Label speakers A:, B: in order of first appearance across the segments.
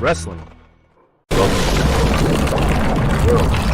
A: Wrestling. Welcome to the world.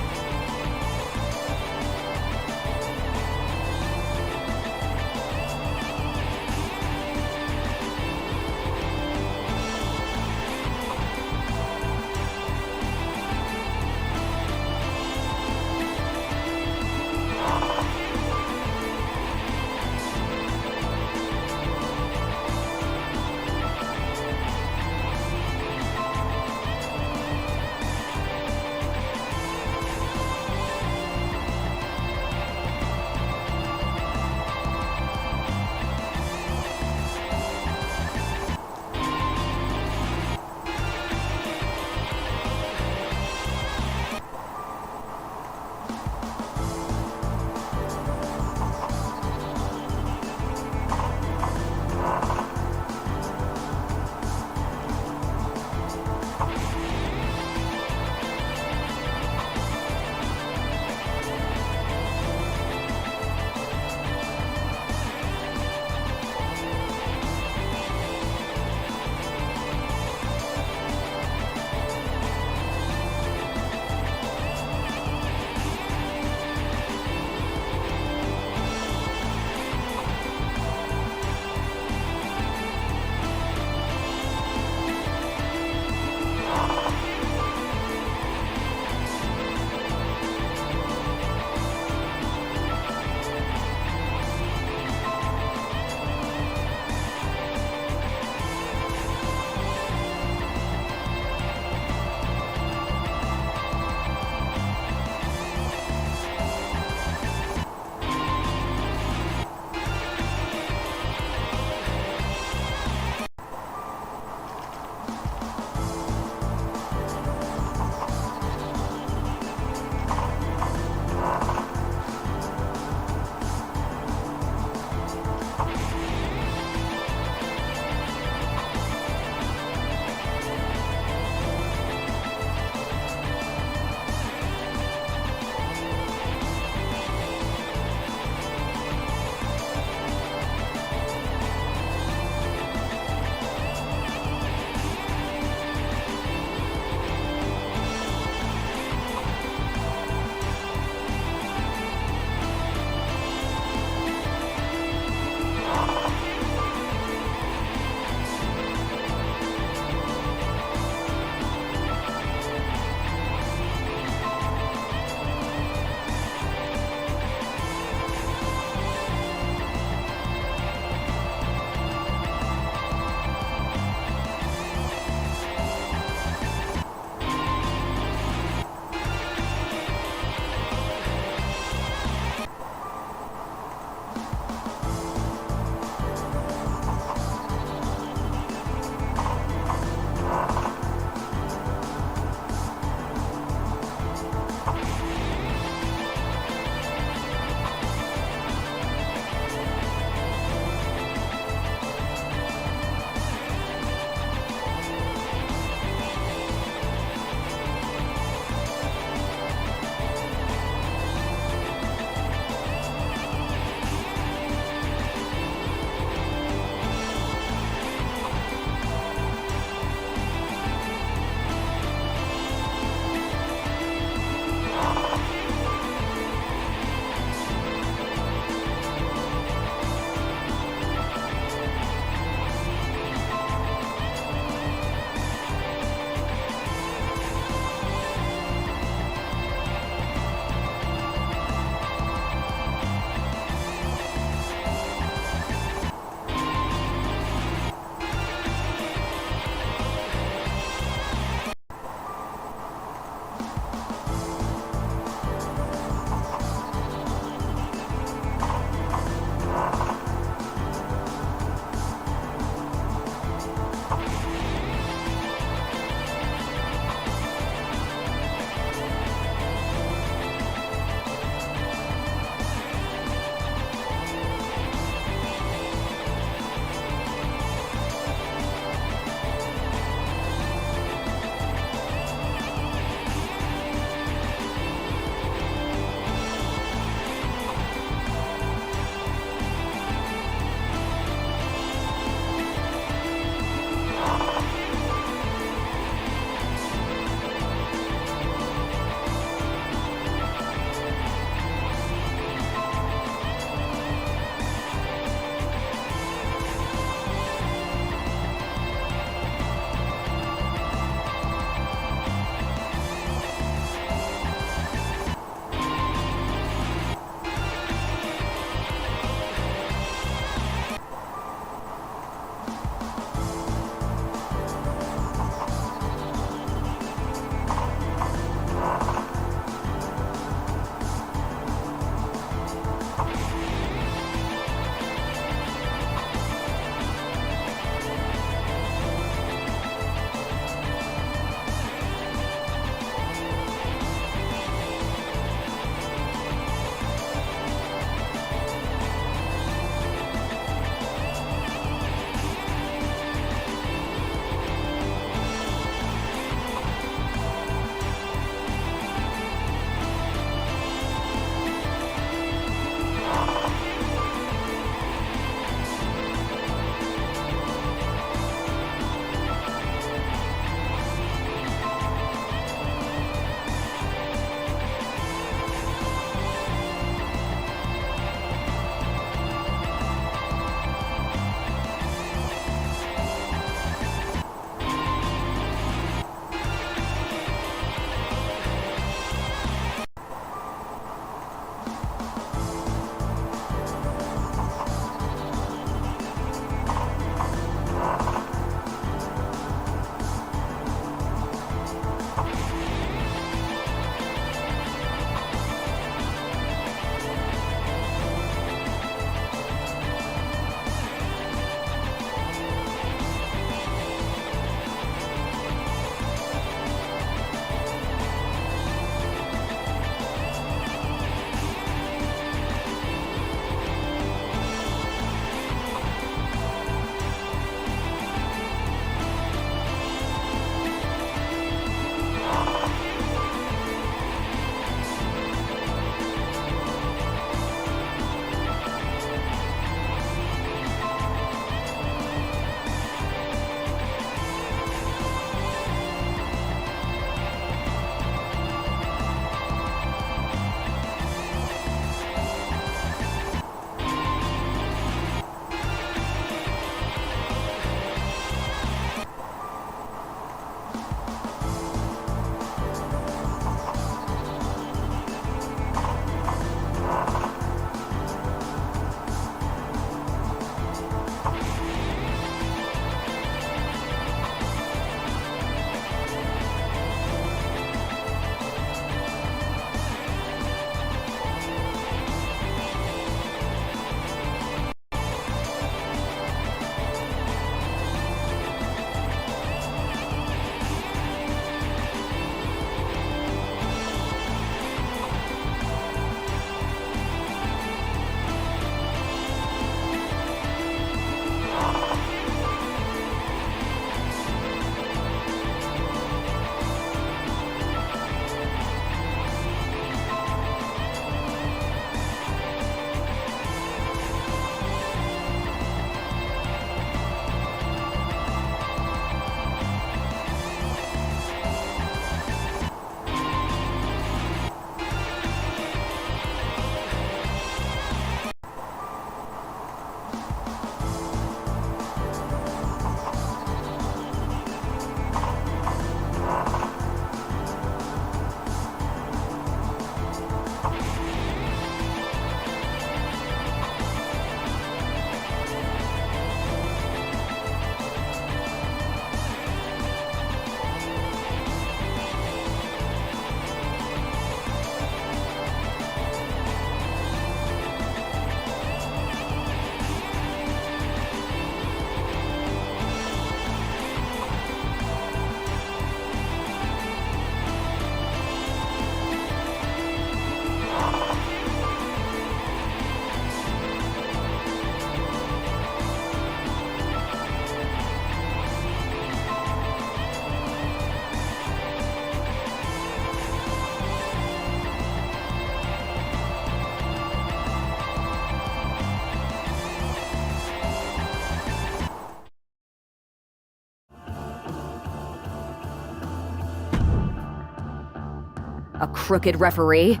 A: A crooked referee?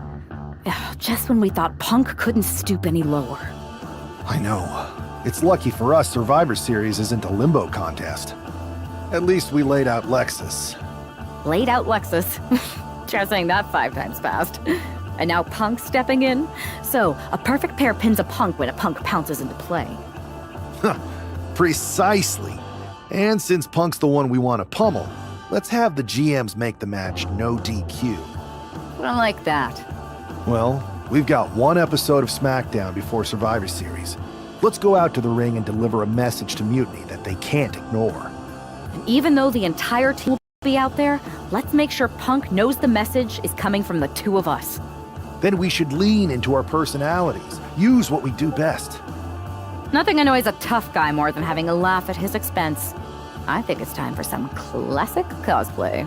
A: Ugh, just when we thought Punk couldn't stoop any lower.
B: I know. It's lucky for us Survivor Series isn't a limbo contest. At least we laid out Lexus.
A: Laid out Lexus. Try saying that 5 times fast. And now Punk's stepping in? So, a perfect pair pins a Punk when a Punk pounces into play.
B: Precisely. And since Punk's the one we want to pummel, let's have the GMs make the match no DQ.
A: I don't like that.
B: Well, we've got one episode of SmackDown before Survivor Series. Let's go out to the ring and deliver a message to Mutiny that they can't ignore.
A: And even though the entire team will be out there, let's make sure Punk knows the message is coming from the 2 of us.
B: Then we should lean into our personalities, use what we do best.
A: Nothing annoys a tough guy more than having a laugh at his expense. I think it's time for some classic cosplay.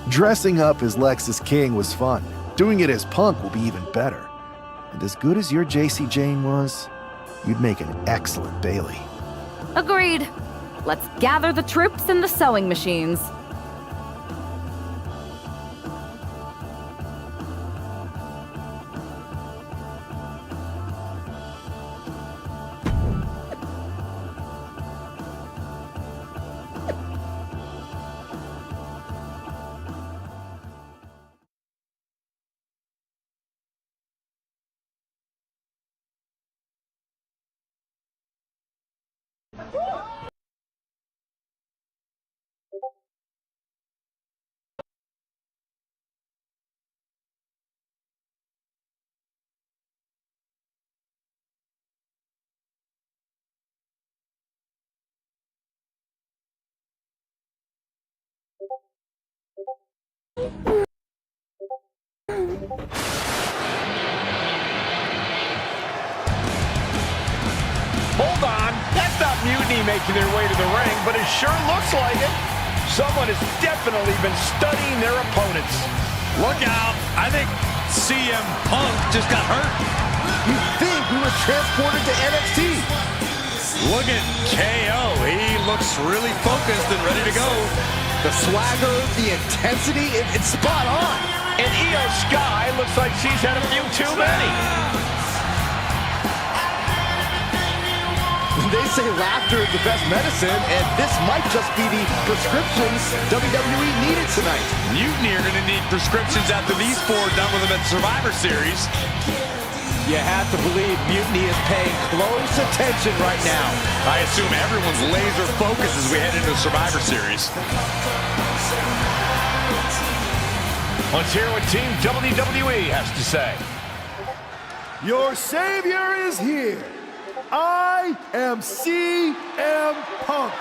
B: Dressing up as Lexus King was fun. Doing it as Punk will be even better. And as good as your JC Jane was, you'd make an excellent Bailey.
A: Agreed. Let's gather the troops and the sewing machines.
C: Hold on, that's not Mutiny making their way to the ring, but it sure looks like it. Someone has definitely been studying their opponents.
D: Look out, I think CM Punk just got hurt.
B: You'd think we were transported to NXT.
D: Look at KO, he looks really focused and ready to go.
E: The swagger, the intensity, it's spot on.
C: And Io Sky looks like she's had a few too many.
E: They say laughter is the best medicine, and this might just be the prescription WWE tonight.
D: Mutiny are going to need prescriptions after these four done with them at Survivor Series.
C: You have to believe Mutiny is paying close attention right now.
D: I assume everyone's laser focus as we head into Survivor Series.
C: Let's hear what Team WWE has to say.
B: Your savior is here. I am CM Punk,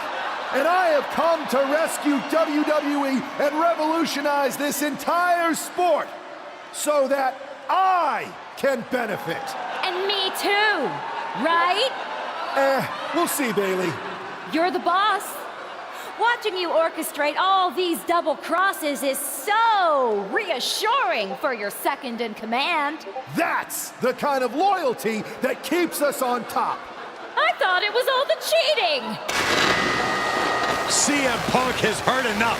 B: and I have come to rescue WWE and revolutionize this entire sport so that I can benefit.
A: And me too, right?
B: We'll see, Bailey.
A: You're the boss. Watching you orchestrate all these double crosses is so reassuring for your second in command.
B: That's the kind of loyalty that keeps us on top.
A: I thought it was all the cheating.
D: CM Punk has heard enough.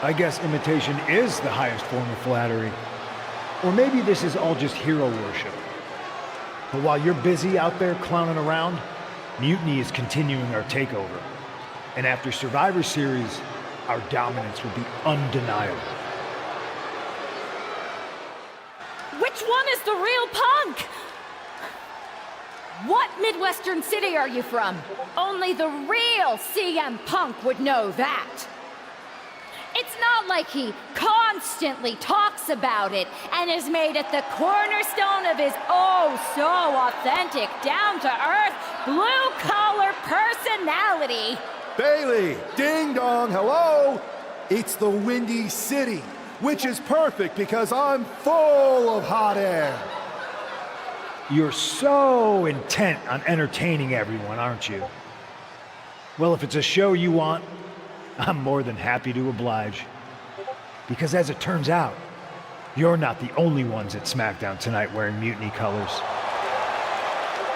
F: I guess imitation is the highest form of flattery. Or maybe this is all just hero worship. But while you're busy out there clowning around, Mutiny is continuing our takeover. And after Survivor Series, our dominance will be undeniable.
A: Which one is the real Punk? What Midwestern city are you from? Only the real CM Punk would know that. It's not like he constantly talks about it and has made it the cornerstone of his oh-so-authentic, down-to-earth, blue-collar personality.
B: Bailey, ding dong, hello. It's the Windy City, which is perfect because I'm full of hot air.
F: You're so intent on entertaining everyone, aren't you? Well, if it's a show you want, I'm more than happy to oblige. Because as it turns out, you're not the only ones at SmackDown tonight wearing Mutiny colors.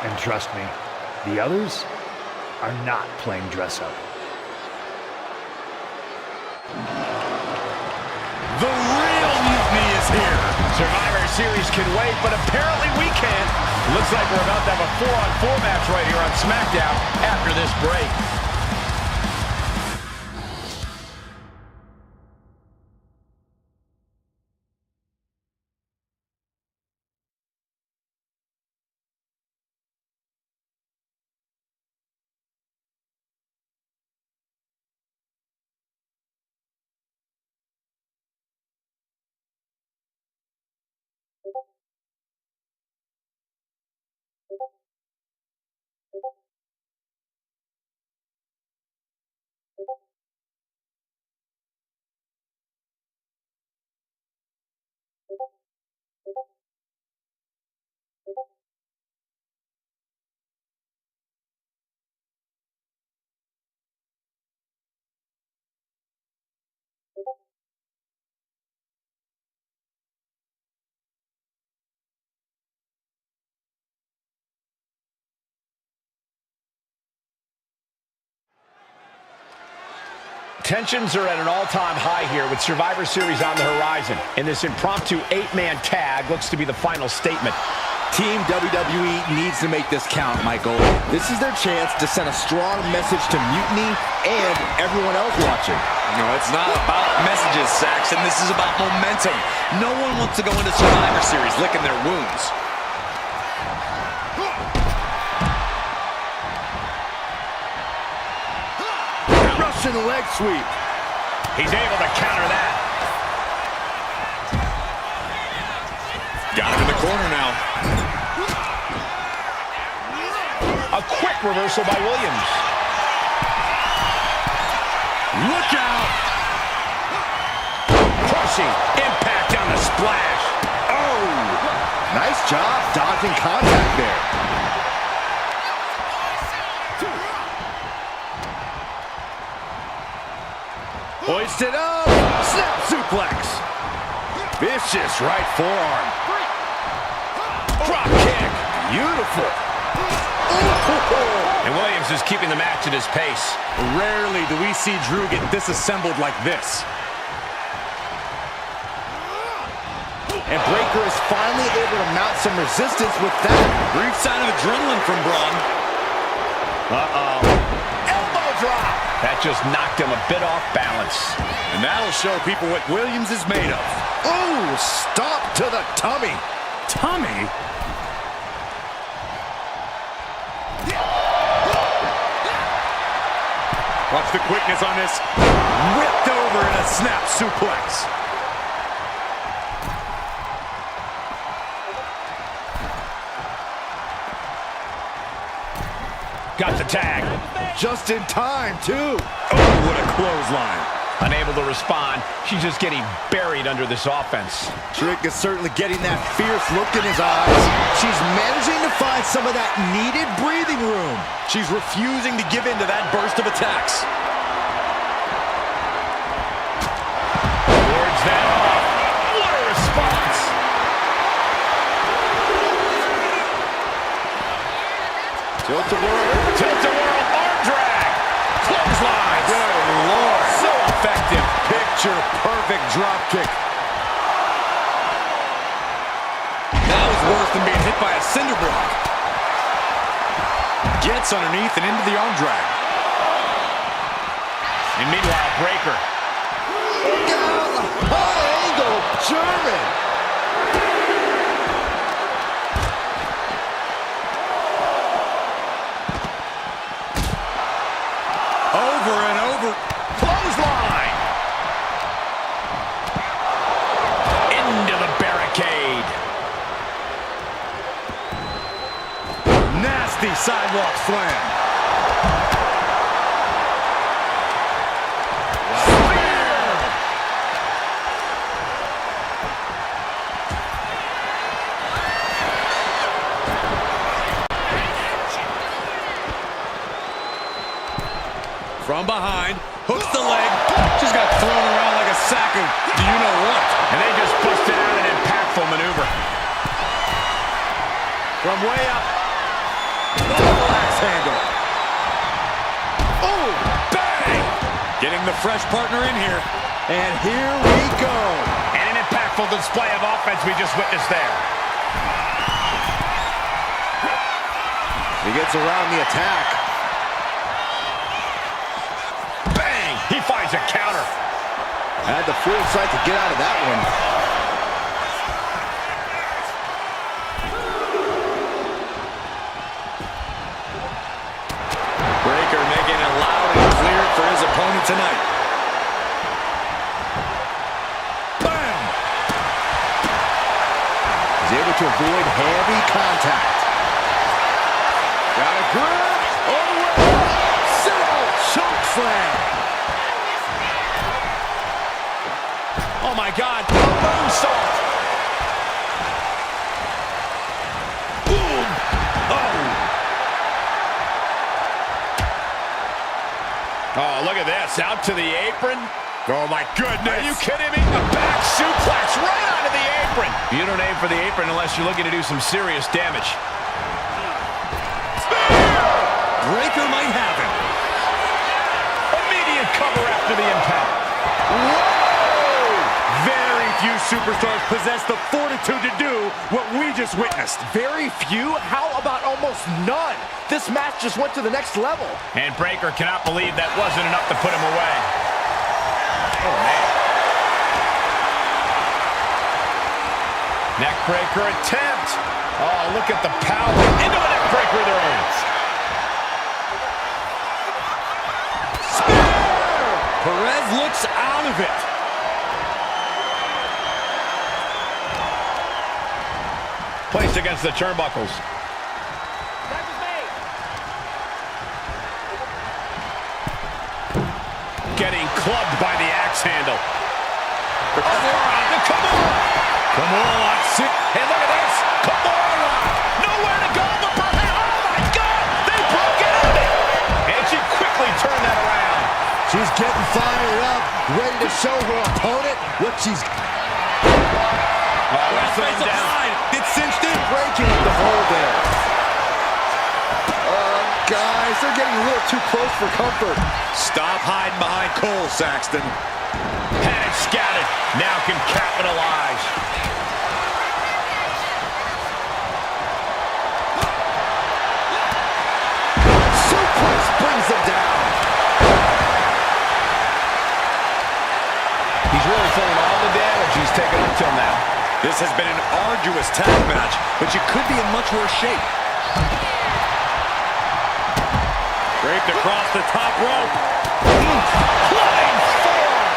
F: And trust me, the others are not playing dress up.
D: The real Mutiny is here.
C: Survivor Series can wait, but apparently we can't. Looks like we're about to have a 4-on-4 match right here on SmackDown after this break. Tensions are at an all-time high here with Survivor Series on the horizon. And this impromptu 8-man tag looks to be the final statement.
E: Team WWE needs to make this count, Michael. This is their chance to send a strong message to Mutiny and everyone else watching.
D: No, it's not about messages, Saxon. This is about momentum. No one wants to go into Survivor Series licking their wounds.
E: Russian leg sweep.
C: He's able to counter that.
D: Got him in the corner now.
C: A quick reversal by Williams.
D: Look out!
C: Crushing impact on the splash.
E: Oh! Nice job dodging contact there. Hoisted up. Snap suplex. Vicious right forearm.
C: Drop kick.
E: Beautiful.
C: And Williams is keeping the match at his pace.
D: Rarely do we see Drew get disassembled like this.
E: And Breaker is finally able to mount some resistance with that.
D: Brief sign of adrenaline from Braun.
C: Uh-oh. Elbow drop. That just knocked him a bit off balance.
E: And that'll show people what Williams is made of. Oh, stop to the tummy. Tummy? Watch the quickness on this. Whipped over in a snap suplex.
C: Got the tag.
E: Just in time, too. Oh, what a clothesline.
C: Unable to respond. She's just getting buried under this offense.
E: Trick is certainly getting that fierce look in his eyes. She's managing to find some of that needed breathing room. She's refusing to give in to that burst of attacks.
C: Towards that off. What a response.
E: Tilt-a-whirl.
C: Tilt-a-whirl arm drag. Clothesline.
E: Good Lord.
C: So effective.
E: Picture perfect drop kick.
D: That was worse than being hit by a cinder block. Gets underneath and into the arm drag.
C: And meanwhile, Breaker.
E: High angle German. Over and over.
C: Clothesline. Into the barricade.
E: Nasty sidewalk slam.
D: From behind, hooks the leg, just got thrown around like a sack of do-you-know-what.
C: And they just busted out an impactful maneuver.
E: From way up. Double axe handle. Oh, bang!
D: Getting the fresh partner in here.
E: And here we go.
C: And an impactful display of offense we just witnessed there.
E: He gets around the attack.
C: He finds a counter.
E: Had the foresight to get out of that one.
D: Breaker making it loud and clear for his opponent tonight.
E: Bam! He's able to avoid heavy contact. Got a grip. Oh, sit-out choke slam.
C: Oh my God, a moonsault. Boom. Oh, look at this, out to the apron.
E: Oh my goodness.
C: Are you kidding me? A back suplex right onto the apron. You don't aim for the apron unless you're looking to do some serious damage.
D: Breaker might have him.
C: Immediate cover after the impact.
E: Whoa! Very few superstars possess the fortitude to do what we just witnessed. Very few? How about almost none? This match just went to the next level.
C: And Breaker cannot believe that wasn't enough to put him away. Oh, man. Neckbreaker attempt. Oh, look at the power. Into a neckbreaker of their own.
D: Perez looks out of it.
C: Placed against the turnbuckles. Getting clubbed by the axe handle. Come on, sit. Hey, look at this. Kimura. Nowhere to go but perhaps. Oh, my God. They broke it up. And she quickly turned that around.
E: She's getting fired up, ready to show her opponent what she's...
C: Wrestling him down.
D: It's cinched in.
E: breaking up the hold there. Guys, they're getting a little too close for comfort.
D: Stop hiding behind Cole, Saxton.
C: Had it scouted. Now can capitalize.
E: Suplex brings them down.
C: He's really feeling all the damage he's taken up till now.
D: This has been an arduous tag match, but you could be in much worse shape.
E: Draped across the top rope. Flying forward.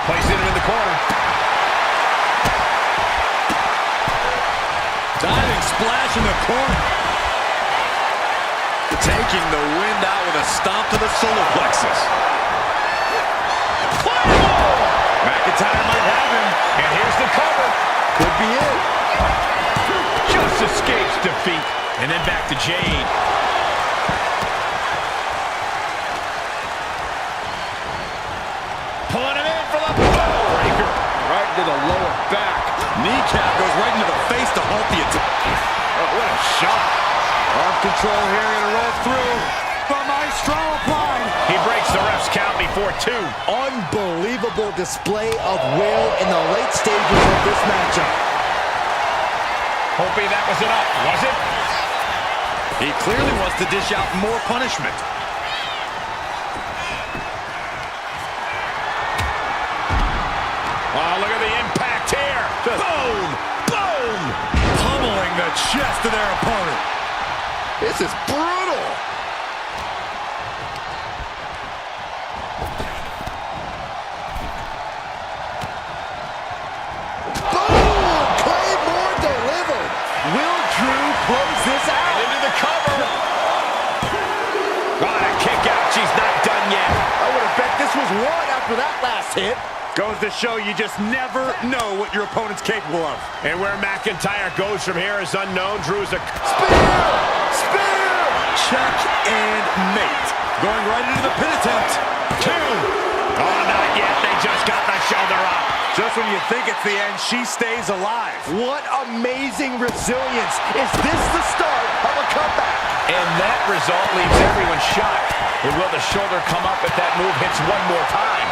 C: Placing him in the corner.
D: Diving splash in the corner. Taking the wind out with a stomp to the solar plexus.
C: McIntyre might have him. And here's the cover.
E: Could be it.
C: Just escapes defeat. And then back to Jade. Pulling him in for the breaker.
E: Right to the lower back.
D: Kneecap goes right into the face to halt the attack.
C: Oh, what a shot.
E: Arm control here, gonna roll through. From Maestro applied.
C: He breaks the ref's count before 2.
E: Unbelievable display of will in the late stages of this matchup.
C: Hoping that was enough, was it?
D: He clearly wants to dish out more punishment.
C: Oh, look at the impact here. Just boom, boom.
D: Pummeling the chest of their opponent.
E: This is brutal. Boom! Claymore delivered. Will Drew close this out?
C: And into the cover. Got a kick out. She's not done yet.
E: I would have bet this was one after that last hit. Goes to show you just never know what your opponent's capable of.
C: And where McIntyre goes from here is unknown. Drew's a
E: Spear! Spear!
D: Check and mate. Going right into the pin attempt.
C: 2. Oh, not yet. They just got the shoulder up.
E: Just when you think it's the end, she stays alive. What amazing resilience. Is this the start of a comeback?
C: And that result leaves everyone shocked. But will the shoulder come up if that move hits one more time?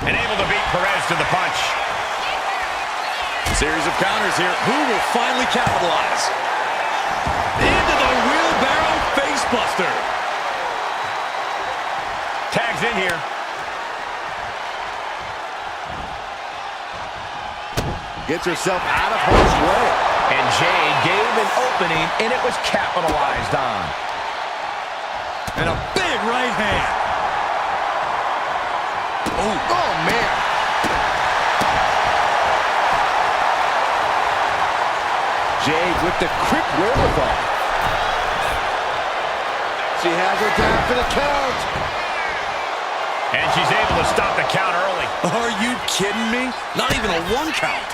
C: And able to beat Perez to the punch.
D: Series of counters here. Who will finally capitalize? Into the wheelbarrow facebuster.
C: Tags in here.
E: Gets herself out of harm's way.
C: And Jade gave an opening, and it was capitalized on.
D: And a big right hand.
E: Oh, man. Jade with the quick wherewithal. She has her down for the count.
C: And she's able to stop the count early.
D: Are you kidding me? Not even a 1 count.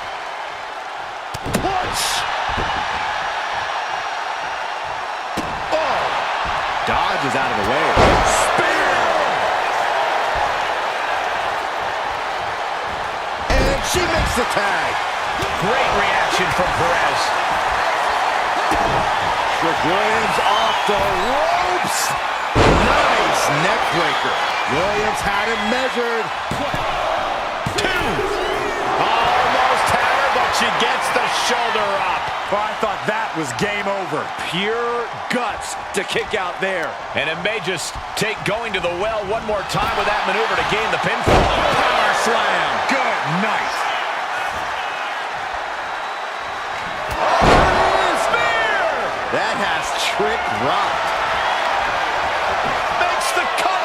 E: Punch! Oh! Dodges out of the way. Spear! And she makes the tag.
C: Great reaction from Perez.
E: Trick Williams off the ropes. Nice neck breaker. Williams had him measured.
C: 2. Almost had her, but she gets the shoulder up.
E: Well, I thought that was game over. Pure guts to kick out there.
C: And it may just take going to the well one more time with that maneuver to gain the pinfall.
E: Power slam. Good night. Oh, spear! That has Trick rocked.
C: Makes the cover.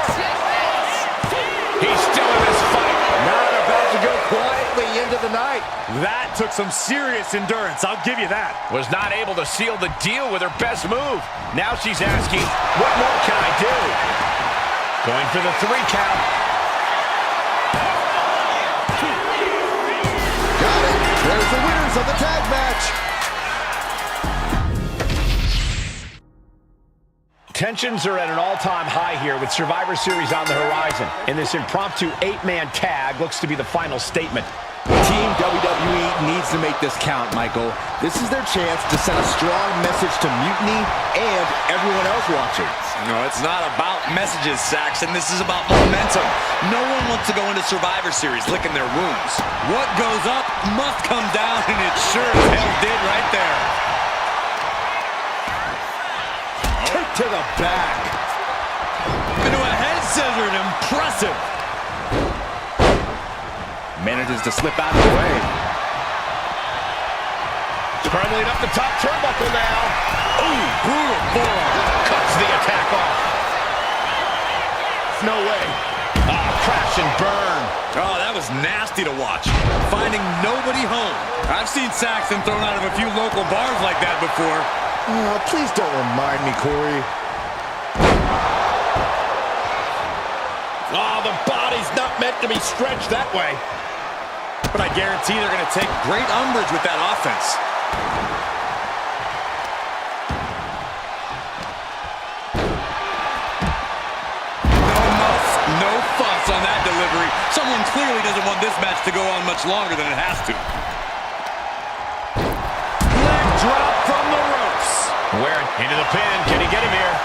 C: He's still in this fight.
E: Not about to go quietly into the night. That took some serious endurance, I'll give you that.
C: Was not able to seal the deal with her best move. Now she's asking, what more can I do? Going for the 3 count.
E: Got it. There's the winners of the tag match.
C: Tensions are at an all-time high here with Survivor Series on the horizon. And this impromptu 8-man tag looks to be the final statement.
E: Team WWE needs to make this count, Michael. This is their chance to send a strong message to Mutiny and everyone else watching.
D: No, it's not about messages, Saxon. This is about momentum. No one wants to go into Survivor Series licking their wounds. What goes up must come down, and it sure as hell did right there.
E: Kick to the back.
D: Into a head scissor. Impressive.
E: Manages to slip out of the way. Scrambling up the top turnbuckle now.
D: Ooh, brutal forearm.
E: Cuts the attack off. No way. Crash and burn.
D: Oh, that was nasty to watch. Finding nobody home. I've seen Saxton thrown out of a few local bars like that before.
E: Please don't remind me, Corey.
C: Oh, the body's not meant to be stretched that way.
D: But I guarantee they're going to take great umbrage with that offense. No fuss on that delivery. Someone clearly doesn't want this match to go on much longer than it has to.
C: Leg drop from the ropes. Wearing into the pin. Can he get him here?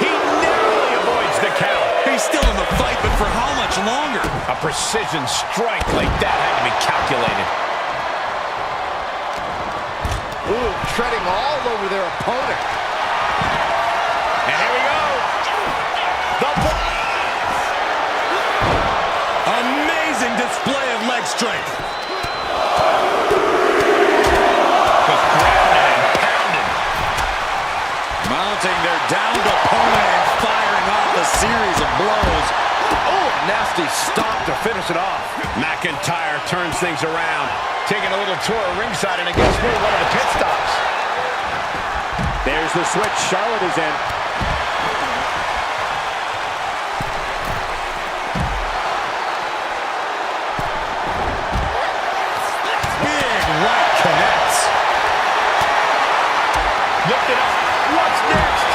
C: He narrowly avoids the count.
D: He's still in the fight, but for how much longer?
C: A precision strike like that had to be calculated.
E: Ooh, treading all over their opponent.
C: And here we go.
D: Amazing display of leg strength.
C: Just grounded and pounded.
D: Mounting their downed opponent and firing off a series of blows.
E: Oh, nasty stop to finish it off.
C: McIntyre turns things around. Taking a little tour of ringside and against one of the pit stops.
E: There's the switch Charlotte is in.
C: Lifted up. What's next?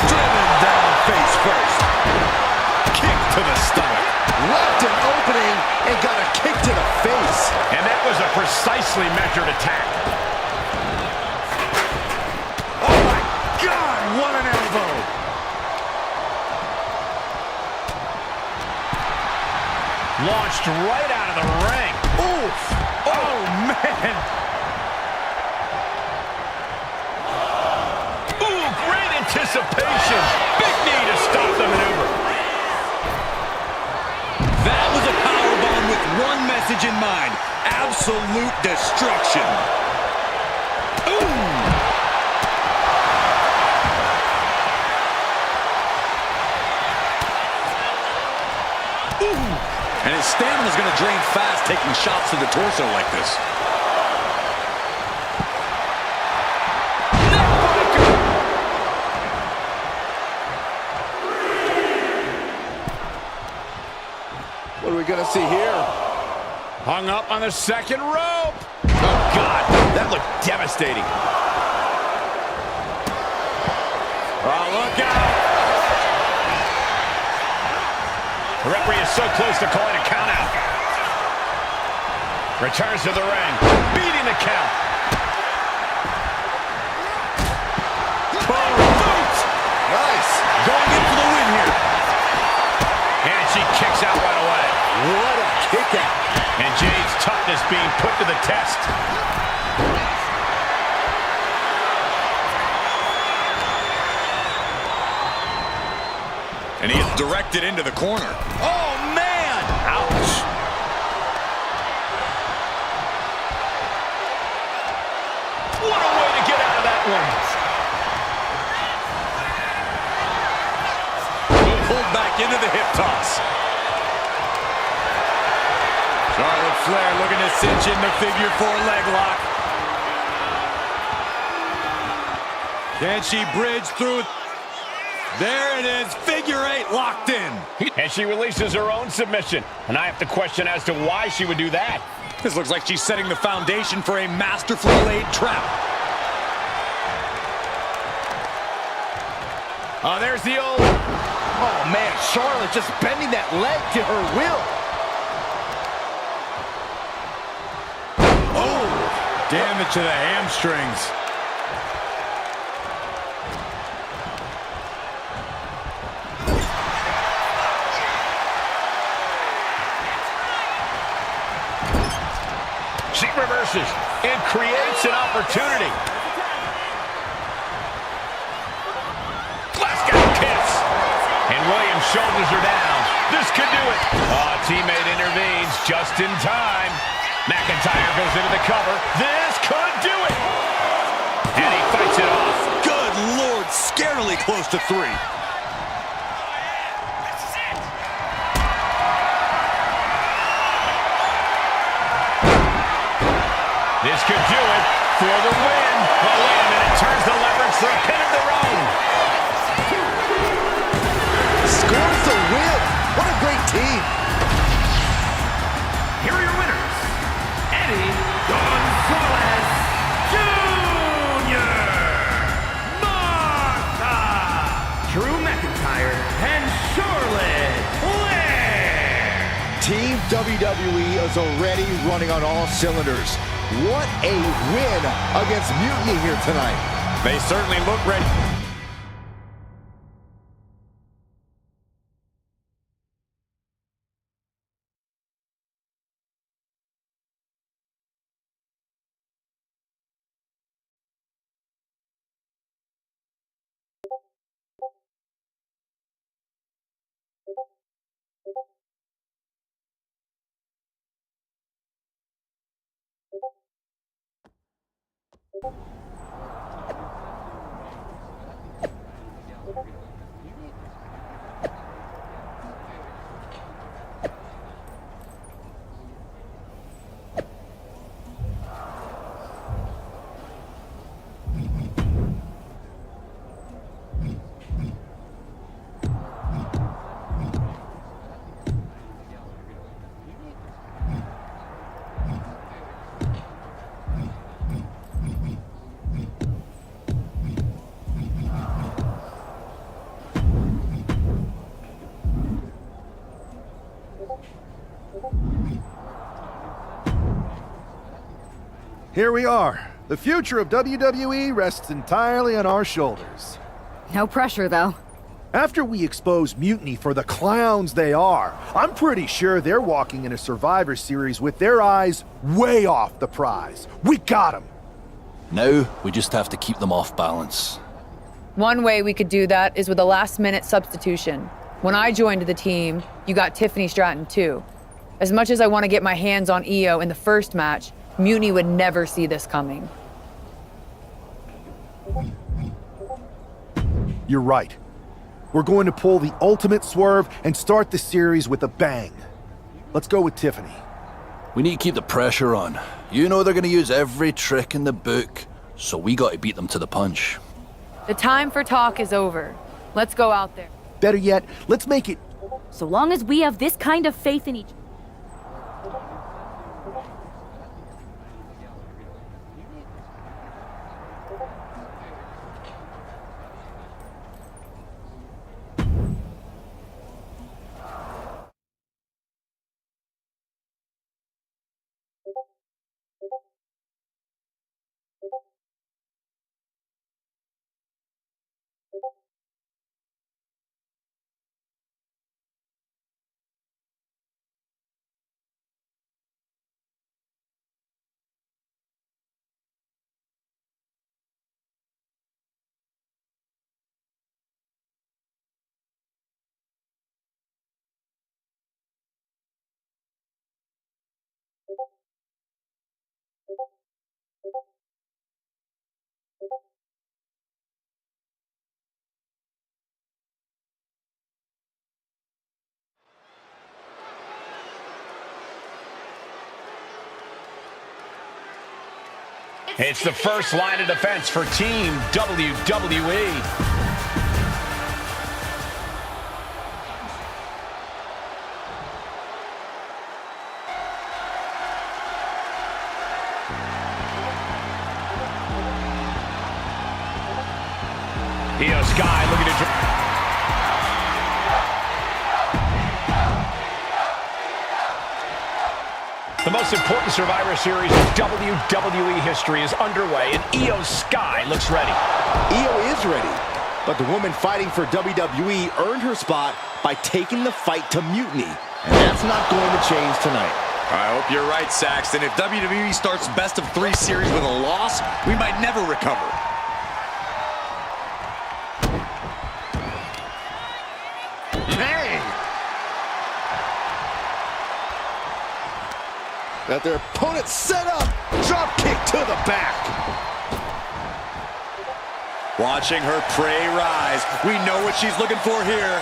D: Driven down face first. Kick to the stomach.
E: Left an opening and got a kick to the face.
C: And that was a precisely measured attack.
E: Oh my God, what an elbow.
C: Launched right out of the ring.
E: Oof.
C: Oh, man. Ooh, great anticipation. Big knee to stop the maneuver.
D: That was a powerbomb with one message in mind. Absolute destruction. Ooh. And his stamina's going to drain fast taking shots to the torso like this.
E: What are we going to see here?
C: Hung up on the second rope. Oh, God, that looked devastating. Oh, look out. The referee is so close to calling a count out. Returns to the ring, beating the count. Boot!
E: Nice.
D: Going in for the win here.
C: And she kicks out right away.
E: What a kick out.
C: And Jade's toughness being put to the test.
D: And he is directed into the corner. Oh, man!
C: Ouch. What a way to get out of that one.
D: Pulled back into the hip toss. Charlotte Flair looking to cinch in the figure 4 leg lock. Can she bridge through? There it is, figure 8 locked in.
C: And she releases her own submission. And I have to question as to why she would do that.
D: This looks like she's setting the foundation for a masterfully laid trap.
C: Oh, there's the old...
E: Oh, man, Charlotte just bending that leg to her will.
D: Oh, damage to the hamstrings.
C: She reverses and creates an opportunity. shoulders are down. This could do it. Oh, teammate intervenes just in time. McIntyre goes into the cover. This could do it. And he fights it off.
D: Good Lord, scarily close to 3.
C: This could do it for the win. Oh, wait a minute. Turns the leverage for a pin of their own.
E: Scores the win. What a great team.
G: Here are your winners, Eddie Gonzalez Jr., Martha, Drew McIntyre, and Charlotte Flair.
E: Team WWE is already running on all cylinders. What a win against Mutiny here tonight.
C: They certainly look ready.
B: Here we are. The future of WWE rests entirely on our shoulders.
A: No pressure, though.
B: After we expose Mutiny for the clowns they are, I'm pretty sure they're walking in a Survivor Series with their eyes way off the prize. We got them.
H: Now, we just have to keep them off balance.
I: One way we could do that is with a last-minute substitution. When I joined the team, you got Tiffany Stratton too. As much as I want to get my hands on Io in the first match, Mutiny would never see this coming.
B: You're right. We're going to pull the ultimate swerve and start the series with a bang. Let's go with Tiffany.
H: We need to keep the pressure on. You know they're going to use every trick in the book, so we got to beat them to the punch.
I: The time for talk is over. Let's go out there.
B: Better yet, let's make it...
A: So long as we have this kind of faith in each other.
C: It's the first line of defense for Team WWE. Io Sky looking to... The most important Survivor Series in WWE history is underway, and Io Sky looks ready.
E: Io is ready, but the woman fighting for WWE earned her spot by taking the fight to Mutiny, and that's not going to change tonight.
D: I hope you're right, Saxton. If WWE starts best of 3 series with a loss, we might never recover.
E: Man, Got their opponent set up. Drop kick to the back.
D: Watching her prey rise. We know what she's looking for here.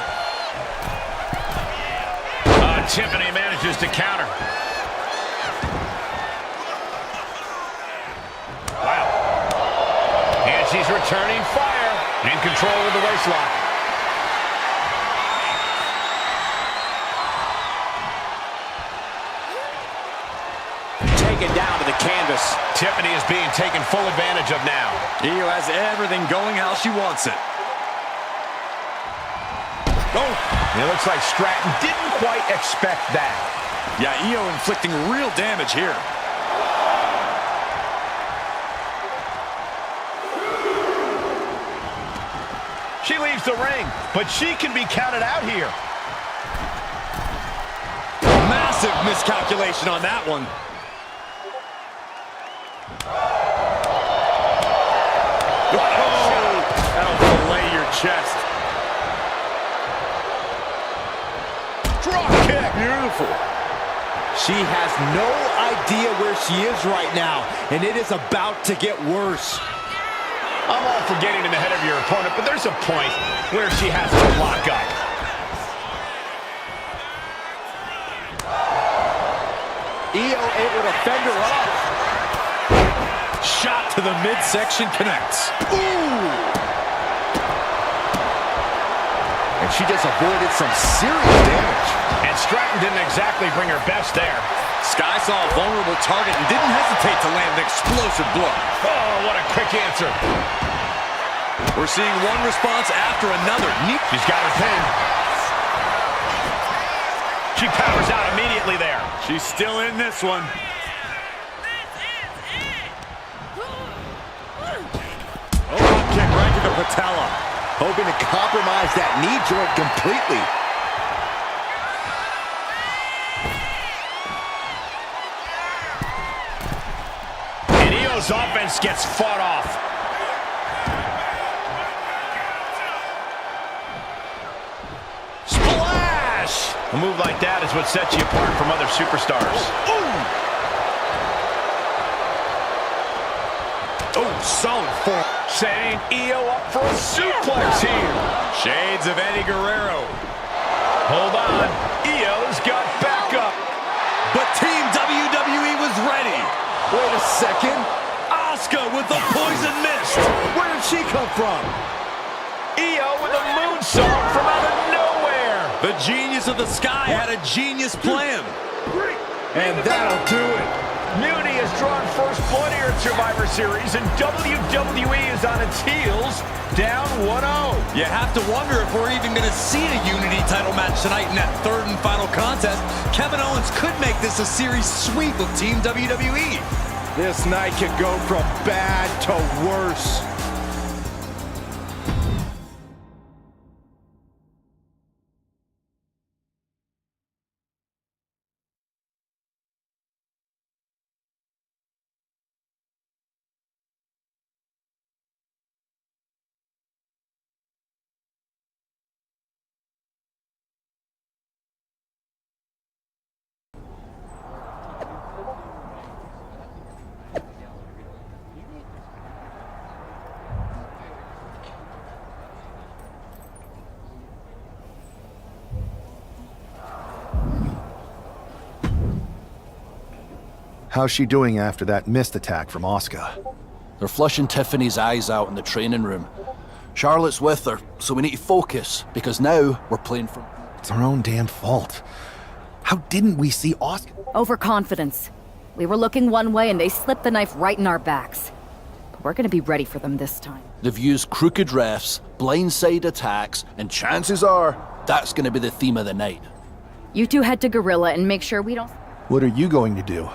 G: Tiffany manages to counter. Wow. And she's returning fire. In control of the waistlock.
D: Taken down to the canvas.
G: Tiffany is being taken full advantage of now.
D: Io has everything going how she wants it.
G: Oh, it looks like Stratton didn't quite expect that.
D: Yeah, Io inflicting real damage here.
G: She leaves the ring, but she can be counted out here.
D: Massive miscalculation on that one.
G: Oh, that'll fillet your chest.
E: Drop kick. Beautiful.
J: She has no idea where she is right now, and it is about to get worse.
G: I'm all for getting in the head of your opponent, but there's a point where she has to lock up.
J: Io able to fend her off.
D: Shot to the midsection connects.
J: Ooh! And she just avoided some serious damage.
G: And Stratton didn't exactly bring her best there.
D: Sky saw a vulnerable target and didn't hesitate to land an explosive blow.
G: Oh, what a quick answer.
D: We're seeing one response after another.
G: She's got her pin. She powers out immediately there.
D: She's still in this one.
J: Oh, kick right to the patella. Hoping to compromise that knee joint completely.
G: And Io's offense gets fought off. Splash! A move like that is what sets you apart from other superstars.
E: Oh, solid form.
G: Setting Io up for a suplex here.
D: Shades of Eddie Guerrero.
G: Hold on. Io's got backup.
D: But Team WWE was ready.
J: Wait a second.
D: Asuka with the poison mist.
J: Where did she come from?
G: Io with a moonsault from out of nowhere.
D: The genius of the sky had a genius plan.
J: And that'll do it.
G: Muni has drawn first blood here at Survivor Series, and WWE is on its heels, down 1-0.
D: You have to wonder if we're even going to see a Unity title match tonight in that third and final contest. Kevin Owens could make this a series sweep of Team WWE.
J: This night could go from bad to worse.
B: How's she doing after that missed attack from Asuka?
H: They're flushing Tiffany's eyes out in the training room. Charlotte's with her, so we need to focus, because now we're playing from...
B: It's our own damn fault. How didn't we see Asuka?
A: Overconfidence. We were looking one way and they slipped the knife right in our backs. But we're gonna be ready for them this time.
H: They've used crooked refs, blindside attacks, and chances are that's going to be the theme of the night.
A: You two head to Gorilla and make sure we don't
B: What are you going to do?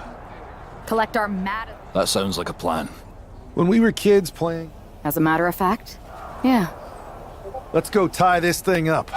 A: collect our mad...
H: That sounds like a plan.
B: When we were kids playing...
A: As a matter of fact, yeah.
B: Let's go tie this thing up.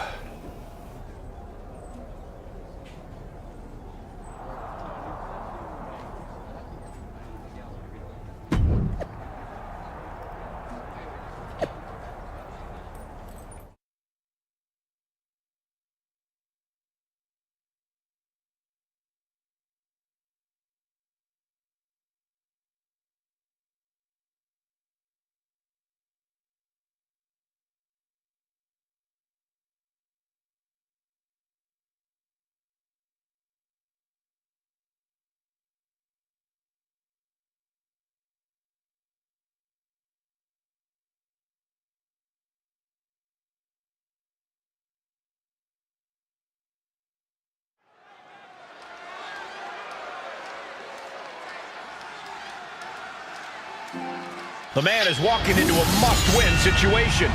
G: The man is walking into a must-win situation.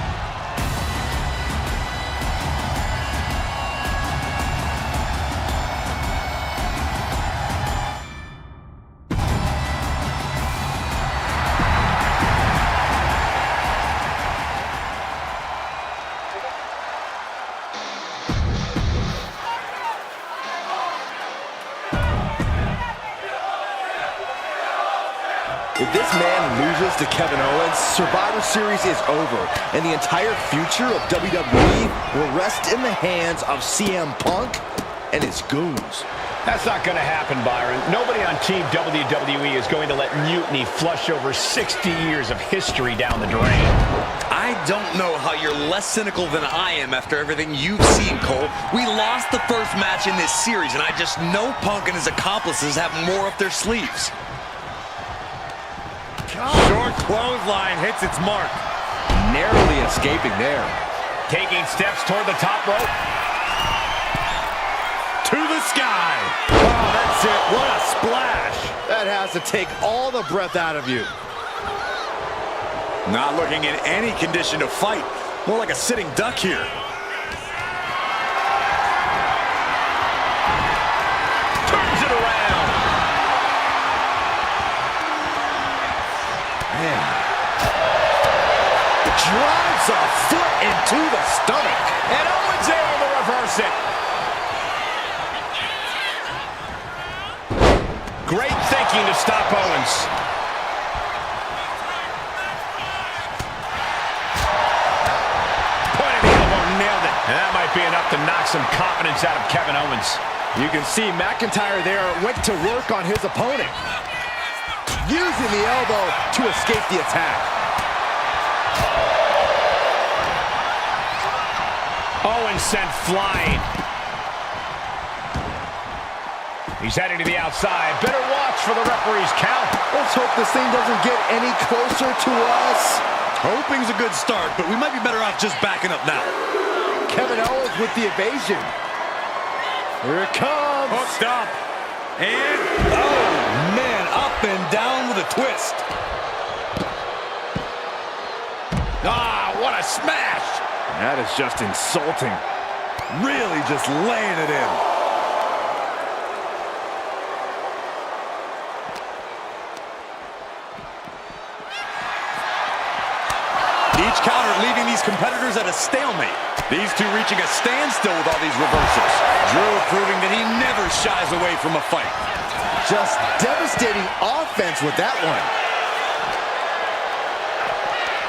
E: If this man loses to Kevin Owens, Survivor Series is over, and the entire future of WWE will rest in the hands of CM Punk and his goons.
G: That's not going to happen, Byron. Nobody on Team WWE is going to let mutiny flush over 60 years of history down the drain.
D: I don't know how you're less cynical than I am after everything you've seen, Cole. We lost the first match in this series, and I just know Punk and his accomplices have more up their sleeves.
J: Short clothesline hits its mark.
E: Narrowly escaping there.
G: Taking steps toward the top rope.
J: To the sky. Oh, that's it. What a splash.
E: That has to take all the breath out of you.
J: Not looking in any condition to fight. More like a sitting duck here.
G: Turns it around.
E: Drives a foot into the stomach.
G: And Owens able to reverse it. Great thinking to stop Owens. Point of the elbow, nailed it. And that might be enough to knock some confidence out of Kevin Owens.
E: You can see McIntyre there went to work on his opponent, using the elbow to escape the attack.
G: Owens sent flying. He's heading to the outside. Better watch for the referee's count.
E: Let's hope this thing doesn't get any closer to us.
D: Hoping's a good start, but we might be better off just backing up now.
E: Kevin Owens with the evasion. Here it comes.
J: Hooked up. And, oh, man, up and down with a twist.
G: Ah, what a smash.
E: That is just insulting. Really just laying it in.
D: Each counter leaving these competitors at a stalemate. These two reaching a standstill with all these reversals. Drew proving that he never shies away from a fight.
E: Just devastating offense with that one.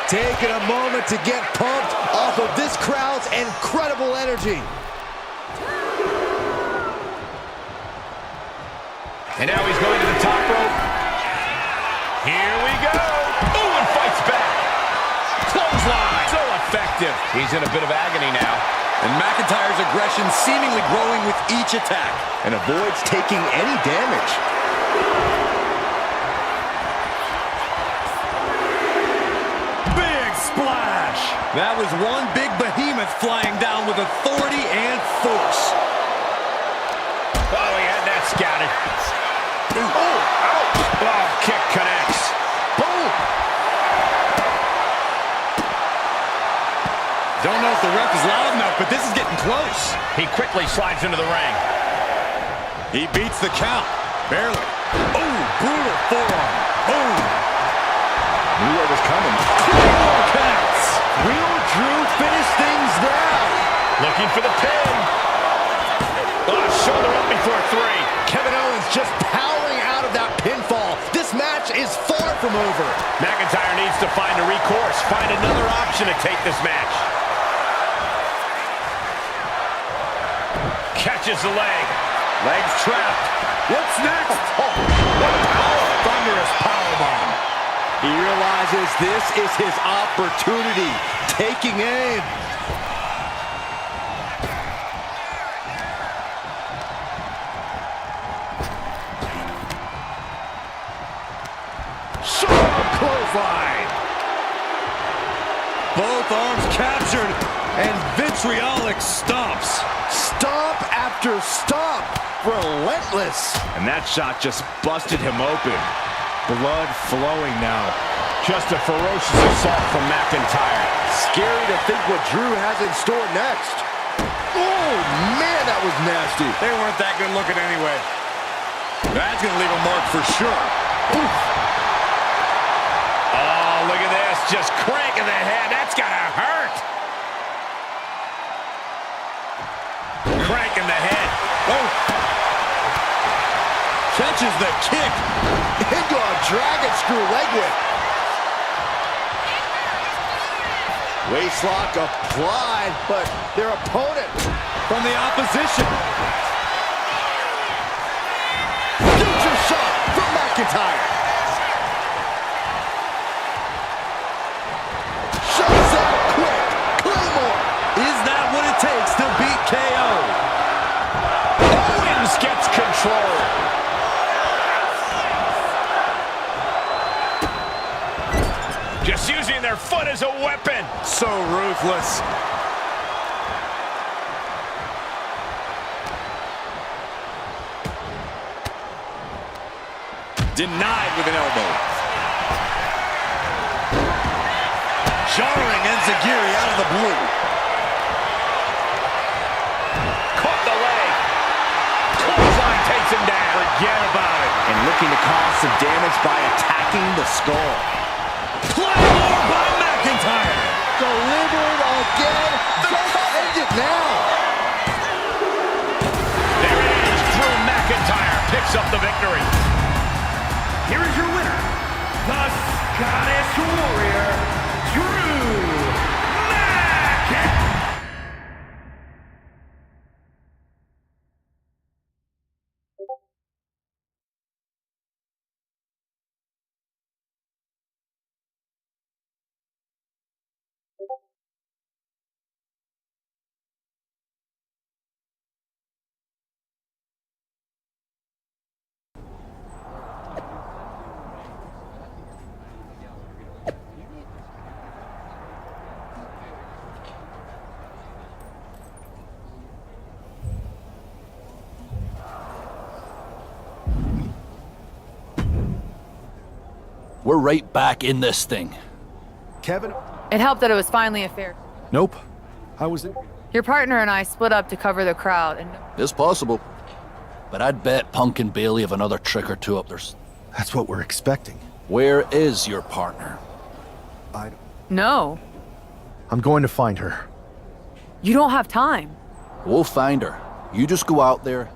E: Taking a moment to get pumped off of this crowd's incredible energy.
G: And now he's going to the top rope. Here we go. Ooh, and fights back. Clothesline. So effective. He's in a bit of agony now.
D: And McIntyre's aggression seemingly growing with each attack.
E: And avoids taking any damage.
J: Big splash.
D: That was one big behemoth flying down with authority and force.
G: Oh, he had that scouted. Oh, ouch. Oh, kick connects. Boom.
D: Don't know if the ref is loud enough, but this is getting close.
G: He quickly slides into the ring.
D: He beats the count. Barely. Oh, brutal forearm. Boom.
E: Knew what was coming.
D: Claymore connects.
E: Will Drew finish things now?
G: Looking for the pin. Oh, shoulder up before three.
E: Kevin Owens just powering out of that pinfall. This match is far from over.
G: McIntyre needs to find a recourse, find another option to take this match. Catches the leg.
J: Legs trapped.
E: What's next? Oh, what a thunderous powerbomb. He realizes this is his opportunity. Taking aim.
J: Clothesline.
D: Both arms captured, and vitriolic stomps.
E: Stomp after stomp. Relentless.
J: And that shot just busted him open.
E: Blood flowing now. Just a ferocious assault from McIntyre.
J: Scary to think what Drew has in store next. Oh, man, that was nasty.
C: They weren't that good looking anyway. That's going to leave a mark for sure. Oof.
G: Oh, look at this. Just cranking the head. That's got to hurt. Cranking the head.
C: Oh. Catches the kick.
J: Into a dragon screw leg whip. Waistlock applied, but their opponent
C: From the opposition.
J: future shot from McIntyre. Shuts out quick. Claymore.
C: Is that what it takes to beat KO?
G: Owens gets control. Just using their foot as a weapon.
C: So ruthless. Denied with an elbow. Jarring Enziguri out of the blue.
G: Caught the leg. Clothesline takes him down. Forget about it.
J: And looking to cause some damage by attacking the skull.
C: Claymore by McIntyre.
J: Delivered again. Just end it now.
G: There it is. Drew McIntyre picks up the victory.
K: Here is your winner, the Scottish Warrior, Drew McIntyre.
H: We're right back in this thing.
B: Kevin?
I: It helped that it was finally a fair.
B: Nope. How was it?
I: Your partner and I split up to cover the crowd, and
H: It's possible. But I'd bet Punk and Bailey have another trick or two up their...
B: That's what we're expecting.
H: Where is your partner?
I: no,
B: I'm going to find her.
I: you don't have time.
H: We'll find her. You just go out there.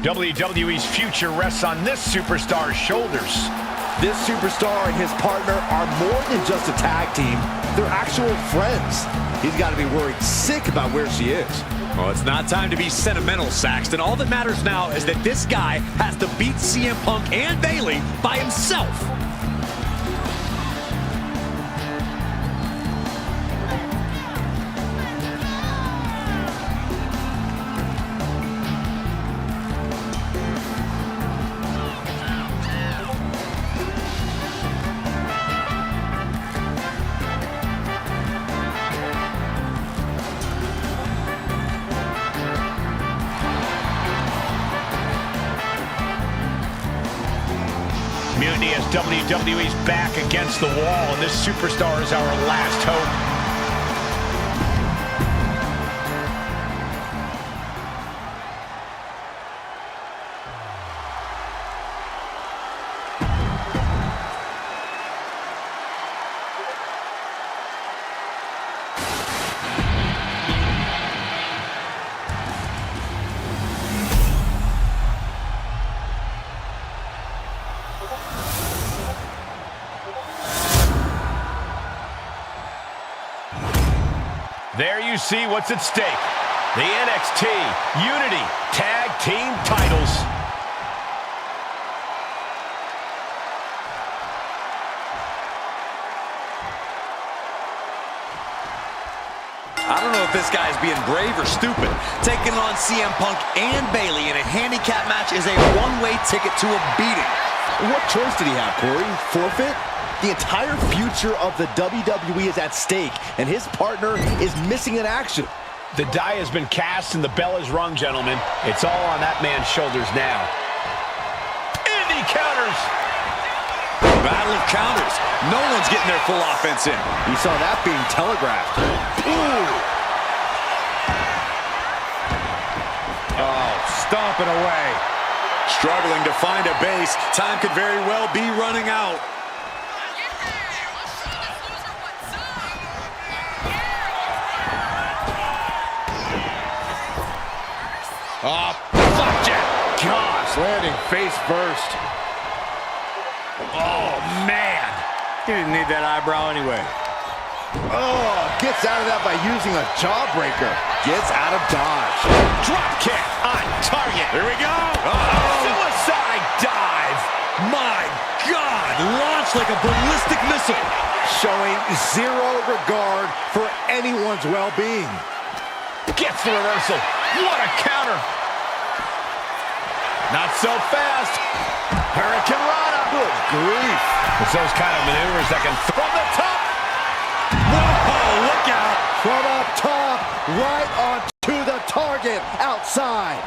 G: WWE's future rests on this superstar's shoulders.
J: This superstar and his partner are more than just a tag team. They're actual friends. He's got to be worried sick about where she is.
D: Well, it's not time to be sentimental, Saxton. All that matters now is that this guy has to beat CM Punk and Bailey by himself.
G: Mutiny as WWE's back against the wall, and this superstar is our last hope. see what's at stake. The NXT Unity Tag Team titles.
D: I don't know if this guy's being brave or stupid. Taking on CM Punk and Bayley in a handicap match is a one-way ticket to a beating.
J: What choice did he have, Corey? Forfeit? The entire future of the WWE is at stake, and his partner is missing in action.
G: The die has been cast and the bell is rung, gentlemen. It's all on that man's shoulders now. And he counters.
D: Battle of counters. No one's getting their full offense in.
J: You saw that being telegraphed.
E: Ooh. Oh, stomping away.
D: Struggling to find a base. Time could very well be running out.
E: Oh, flapjack. Gosh, landing face first. Oh, man. He didn't need that eyebrow anyway.
J: Oh, gets out of that by using a jawbreaker. Gets out of dodge.
G: Drop kick on target.
E: Here we go.
G: Suicide dive.
D: My God, launched like a ballistic missile.
J: Showing zero regard for anyone's well-being.
G: Gets the reversal. What a counter. Not so fast. Hurricane Rana.
J: Good grief.
G: It's those kind of maneuvers that can from the top.
J: Whoa, look out. From up top, right onto the target outside.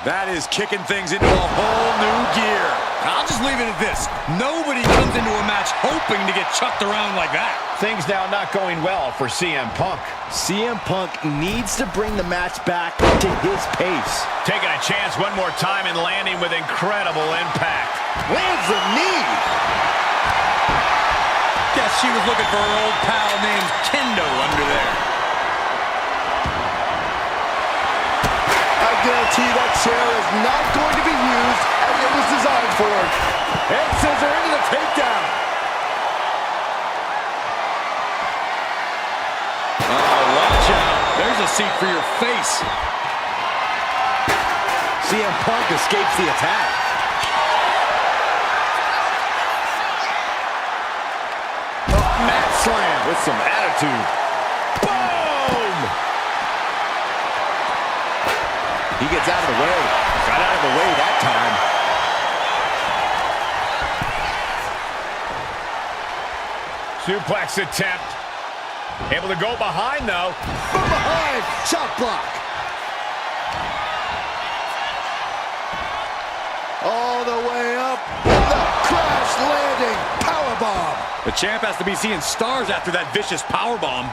D: That is kicking things into a whole new gear. I'll just leave it at this. Nobody comes into a match hoping to get chucked around like that.
G: Things now not going well for CM Punk.
J: CM Punk needs to bring the match back to his pace.
G: Taking a chance one more time and landing with incredible impact.
J: Lands a knee.
D: Guess she was looking for her old pal named Kendo under there.
J: I guarantee that chair is not going to be used as it was designed for. And scissor into the takedown.
D: Oh, watch out. There's a seat for your face.
J: CM Punk escapes the attack.
E: Mat slam with some attitude.
G: Boom!
J: He gets out of the way. Got out of the way that time.
G: Suplex attempt. Able to go behind, though.
J: From behind, chop block. All the way up. The crash landing powerbomb.
D: The champ has to be seeing stars after that vicious powerbomb.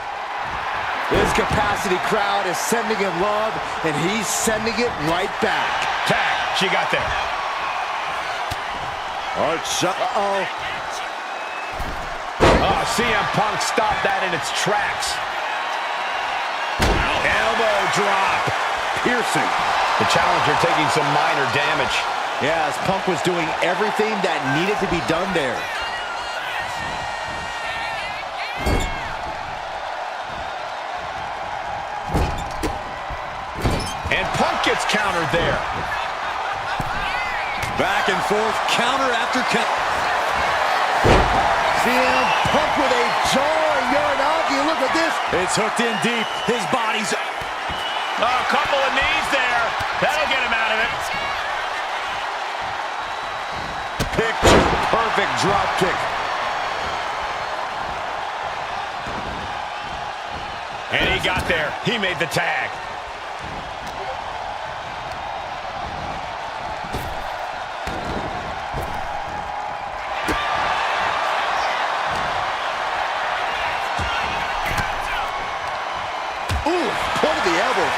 J: His capacity crowd is sending him love, and he's sending it right back.
G: Tag. She got there.
J: Hard shot. Uh-oh.
G: Oh, CM Punk stopped that in its tracks. Elbow drop.
J: Piercing.
G: The challenger taking some minor damage.
J: Yeah, as Punk was doing everything that needed to be done there.
G: And Punk gets countered there.
D: Back and forth, counter after counter.
J: CM Punk with a jarring Uranagi. Look at this.
D: It's hooked in deep. His body's...
G: Oh, a couple of knees there. That'll get him out of it.
J: Picture perfect drop kick.
G: And he got there. He made the tag.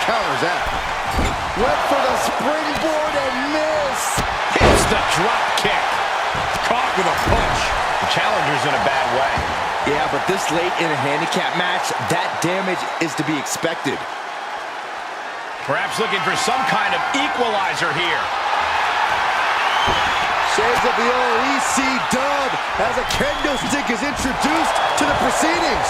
J: Counters that. Went for the springboard and miss.
G: Hits the drop kick. Caught with a punch. The challenger's in a bad way.
J: Yeah, but this late in a handicap match, that damage is to be expected.
G: Perhaps looking for some kind of equalizer here.
J: Shades of the old EC dub as a kendo stick is introduced to the proceedings.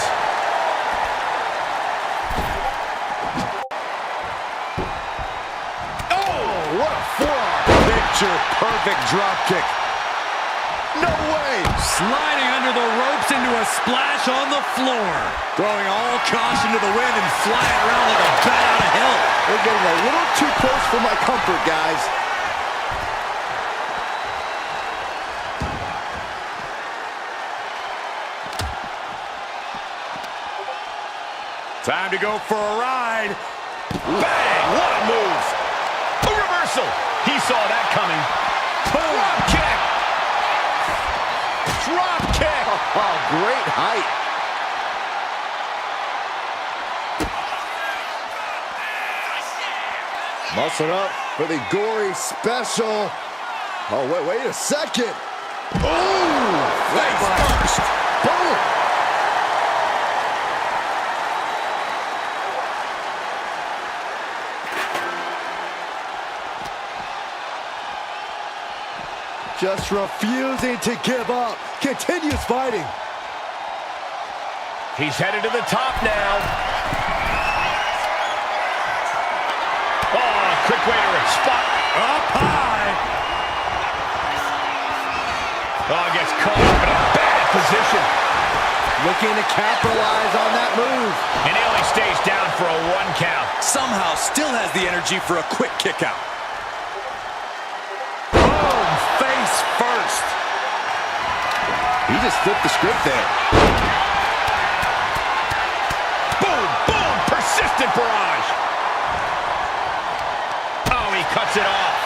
J: picture-perfect drop kick. No way!
D: Sliding under the ropes into a splash on the floor. Throwing all caution to the wind and flying around like a bat out of hell.
J: They're getting a little too close for my comfort, guys.
E: Time to go for a ride. Bang! What a move! A reversal. He saw that coming. Drop kick. Drop kick.
J: Oh, great height. Muscle up for the gory special. Oh, wait a second. Oh, face first. Boom. Just refusing to give up. Continues fighting.
E: He's headed to the top now. Oh, quick way to spot. Up high. Oh, gets caught up in a bad position.
J: Looking to capitalize on that move.
E: And he only stays down for a 1 count.
D: Somehow still has the energy for a quick kick out.
E: Face first.
J: He just flipped the script there.
E: Boom, boom, persistent barrage. Oh, he cuts it off.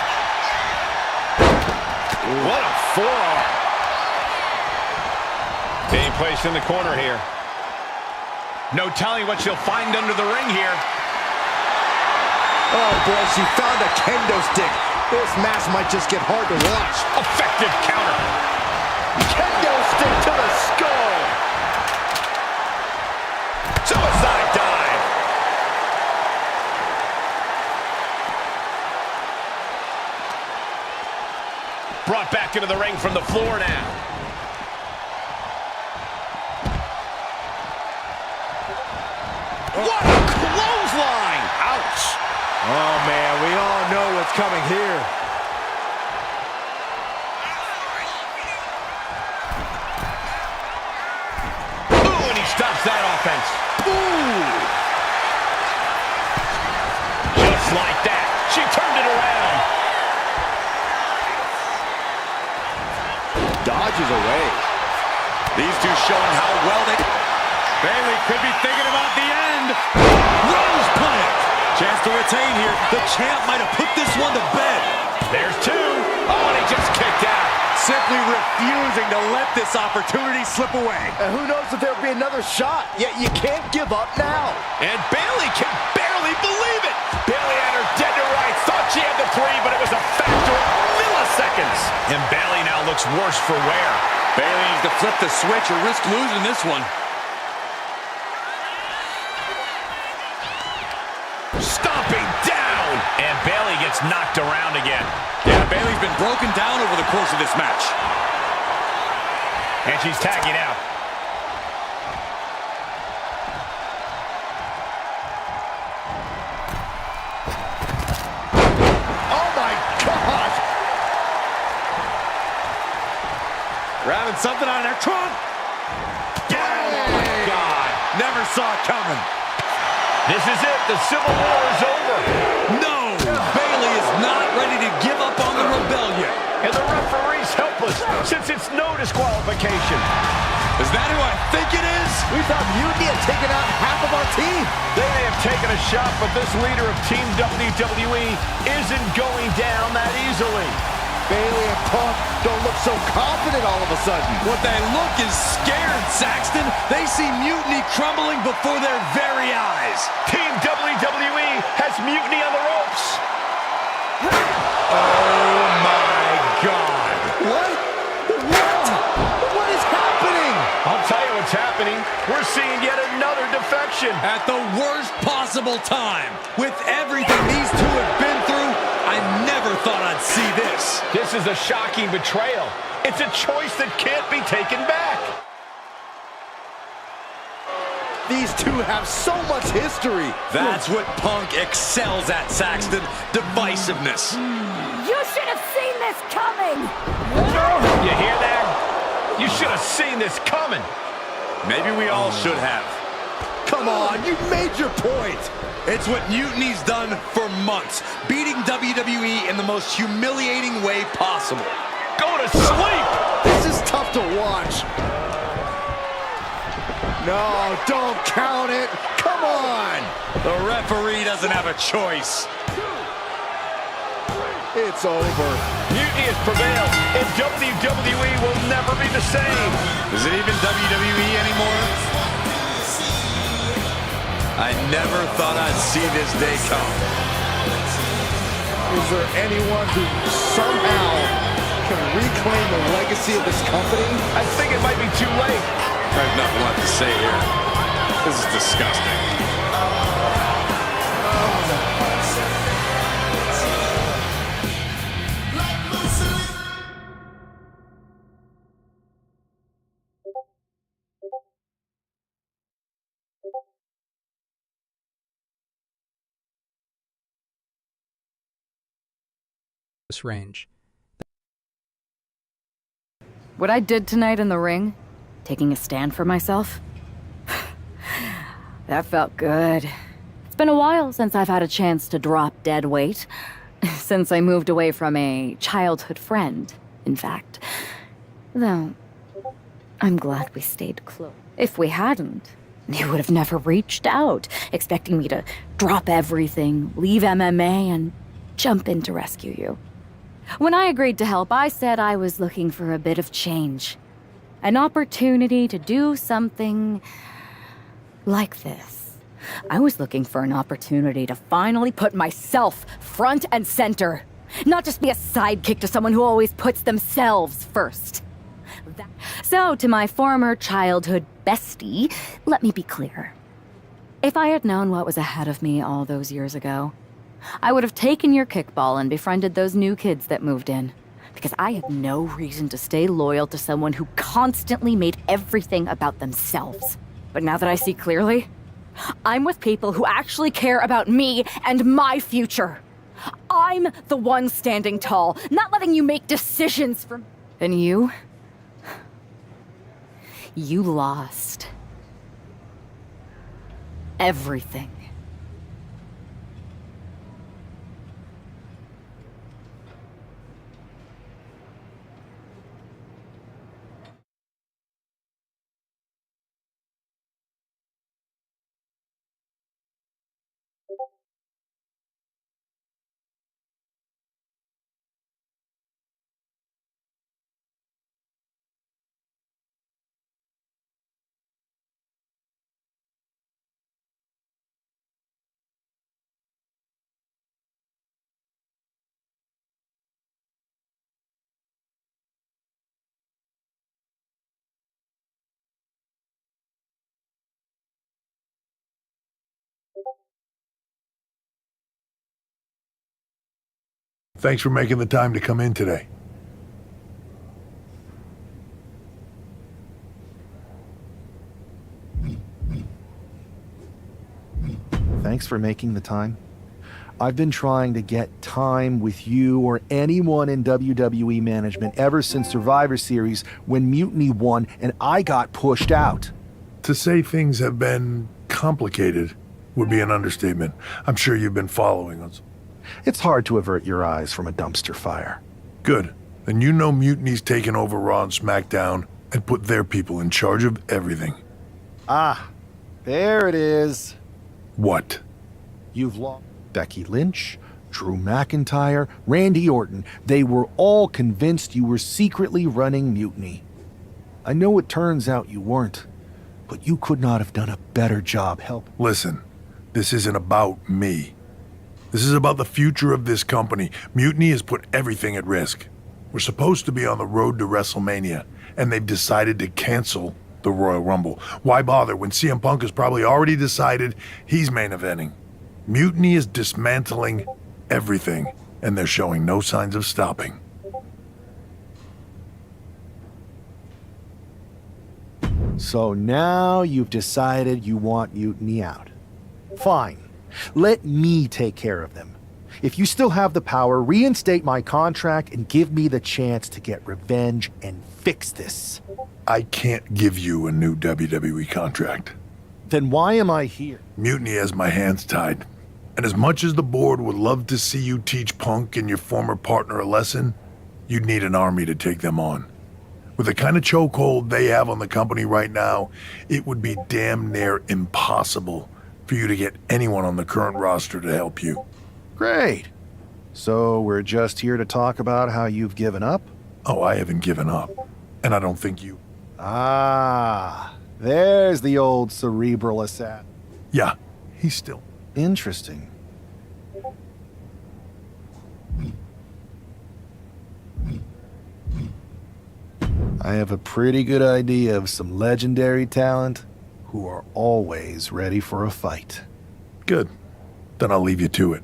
E: What a forearm. Being placed in the corner here. No telling what she'll find under the ring here.
J: Oh boy, she found a kendo stick. This match might just get hard to watch.
E: Effective counter. Kendo stick to the skull. Suicide dive. Brought back into the ring from the floor now. What a clothesline! Ouch!
J: Oh man, we all know what's coming here.
E: Ooh, and he stops that offense.
J: Ooh!
E: Just like that, she turned it around.
J: Dodges away.
D: These two showing how well they...
E: Bayley could be thinking about the end.
D: Rose plant! Chance to retain here. The champ might have put this one to bed.
E: There's 2. Oh, and he just kicked out.
J: Simply refusing to let this opportunity slip away. And who knows if there'll be another shot, yet you can't give up now.
E: And Bayley can barely believe it. Bayley had her dead to rights. Thought she had the 3, but it was a factor of milliseconds. And Bayley now looks worse for wear.
D: Bayley needs to flip the switch or risk losing this one.
E: Stomping down. And Bayley gets knocked around again.
D: Yeah, Bayley's been broken down over the course of this match.
E: And she's tagging out.
J: Oh my God! Grabbing something out of their trunk.
E: Down. Oh my God.
J: Never saw it coming.
E: This is it. The Civil War is over.
D: No! Bayley is not ready to give up on the rebellion.
E: And the referee's helpless since it's no disqualification.
D: Is that who I think it is?
J: We thought Mutiny had taken out half of our team.
E: They may have taken a shot, but this leader of Team WWE isn't going down that easily.
J: Bayley and Punk don't look so confident all of a sudden.
D: What they look is scared, Saxton. They see Mutiny crumbling before their very eyes.
E: Team WWE has Mutiny on the ropes.
J: Oh my God. What? What is happening?
E: I'll tell you what's happening. We're seeing yet another defection.
D: At the worst possible time. With everything these two have been through, I never thought I'd see this.
E: This is a shocking betrayal. It's a choice that can't be taken back.
J: These two have so much history.
D: That's what Punk excels at, Saxton. Divisiveness.
A: You should have seen this coming!
G: You hear that? You should have seen this coming.
D: Maybe we all should have.
J: Come on, you made your point.
D: It's what Mutiny's done for months, beating WWE in the most humiliating way possible.
G: Go to sleep!
J: This is tough to watch. No, don't count it. Come on.
D: The referee doesn't have a choice.
J: It's over.
G: Mutiny has prevailed, and WWE will never be the same.
D: Is it even WWE anymore? I never thought I'd see this day come.
J: Is there anyone who somehow can reclaim the legacy of this company?
G: I think it might be too late.
D: I have nothing left to say here. This is disgusting.
L: This range.
A: What I did tonight in the ring, taking a stand for myself, that felt good. It's been a while since I've had a chance to drop dead weight. Since I moved away from a childhood friend, in fact. Though, I'm glad we stayed close. If we hadn't, you would have never reached out, expecting me to drop everything, leave MMA, and jump in to rescue you. When I agreed to help, I said I was looking for a bit of change. An opportunity to do something like this. I was looking for an opportunity to finally put myself front and center. Not just be a sidekick to someone who always puts themselves first. So, to my former childhood bestie, let me be clear. If I had known what was ahead of me all those years ago, I would have taken your kickball and befriended those new kids that moved in. Because I had no reason to stay loyal to someone who constantly made everything about themselves. But now that I see clearly, I'm with people who actually care about me and my future. I'm the one standing tall, not letting you make decisions for me. And you? You lost. Everything.
B: Thanks for making the time to come in today.
M: Thanks for making the time. I've been trying to get time with you or anyone in WWE management ever since Survivor Series when Mutiny won and I got pushed out.
B: To say things have been complicated would be an understatement. I'm sure you've been following us.
M: It's hard to avert your eyes from a dumpster fire.
B: Good. And you know Mutiny's taken over Raw and SmackDown and put their people in charge of everything.
M: Ah, there it is.
B: What?
M: You've lost Becky Lynch, Drew McIntyre, Randy Orton. They were all convinced you were secretly running Mutiny. I know it turns out you weren't, but you could not have done a better job helping.
B: Listen, this isn't about me. This is about the future of this company. Mutiny has put everything at risk. We're supposed to be on the road to WrestleMania, and they've decided to cancel the Royal Rumble. Why bother when CM Punk has probably already decided he's main eventing? Mutiny is dismantling everything, and they're showing no signs of stopping.
M: So now you've decided you want Mutiny out. Fine. Let me take care of them. If you still have the power, reinstate my contract and give me the chance to get revenge and fix this.
B: I can't give you a new WWE contract.
M: Then why am I here?
B: Mutiny has my hands tied. And as much as the board would love to see you teach Punk and your former partner a lesson, you'd need an army to take them on. With the kind of chokehold they have on the company right now, it would be damn near impossible for you to get anyone on the current roster to help you.
M: Great. So we're just here to talk about how you've given up?
B: Oh, I haven't given up. And I don't think you...
M: Ah, there's the old cerebral assassin.
B: Yeah, he's still...
M: Interesting. I have a pretty good idea of some legendary talent who are always ready for a fight.
B: Good. Then I'll leave you to it.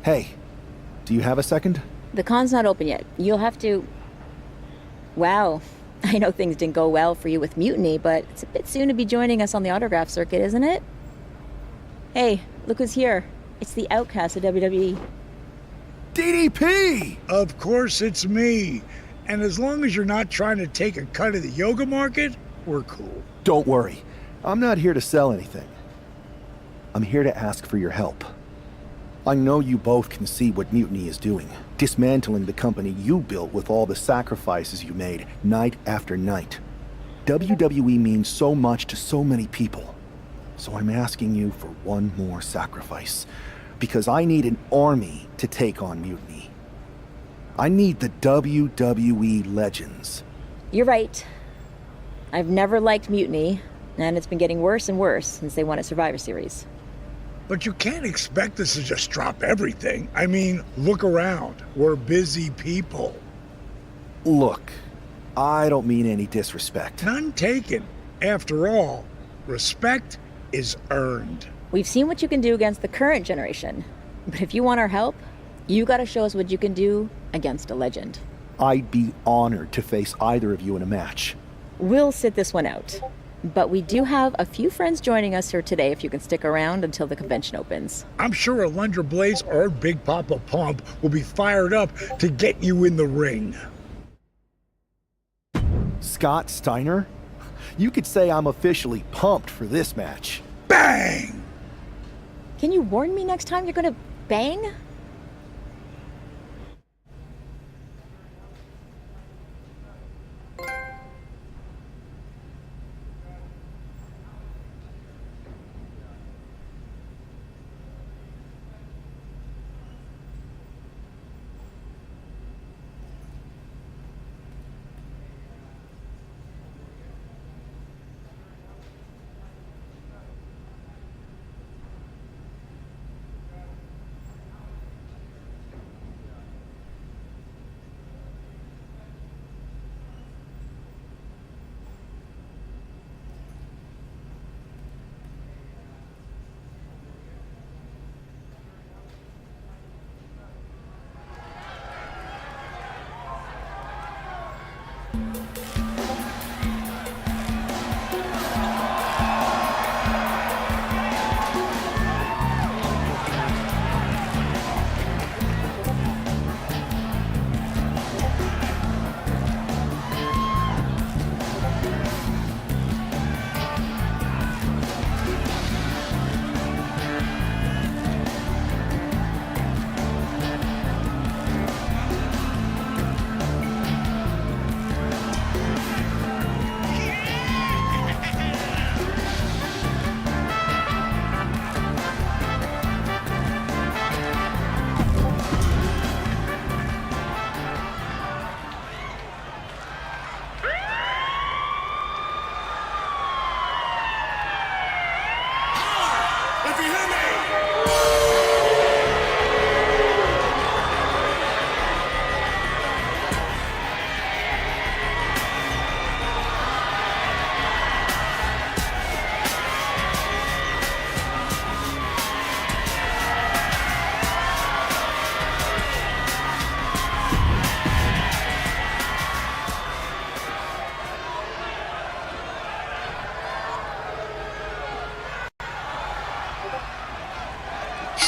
M: Hey, do you have a second?
N: The con's not open yet. You'll have to... Wow. I know things didn't go well for you with Mutiny, but it's a bit soon to be joining us on the autograph circuit, isn't it? Hey, look who's here. It's the outcast of WWE.
M: DDP!
O: Of course it's me. And as long as you're not trying to take a cut of the yoga market, we're cool.
M: Don't worry. I'm not here to sell anything. I'm here to ask for your help. I know you both can see what Mutiny is doing, dismantling the company you built with all the sacrifices you made, night after night. WWE means so much to so many people. So I'm asking you for one more sacrifice, because I need an army to take on Mutiny. I need the WWE legends.
N: You're right. I've never liked Mutiny, and it's been getting worse and worse since they won a Survivor Series.
O: But you can't expect us to just drop everything. I mean, look around. We're busy people.
M: Look, I don't mean any disrespect.
O: None taken. After all, respect is earned.
N: We've seen what you can do against the current generation. But if you want our help, you gotta show us what you can do against a legend.
M: I'd be honored to face either of you in a match.
N: We'll sit this one out. But we do have a few friends joining us here today if you can stick around until the convention opens.
O: I'm sure Alundra Blaze or Big Papa Pump will be fired up to get you in the ring.
M: Scott Steiner? You could say I'm officially pumped for this match.
O: Bang!
N: Can you warn me next time you're gonna bang?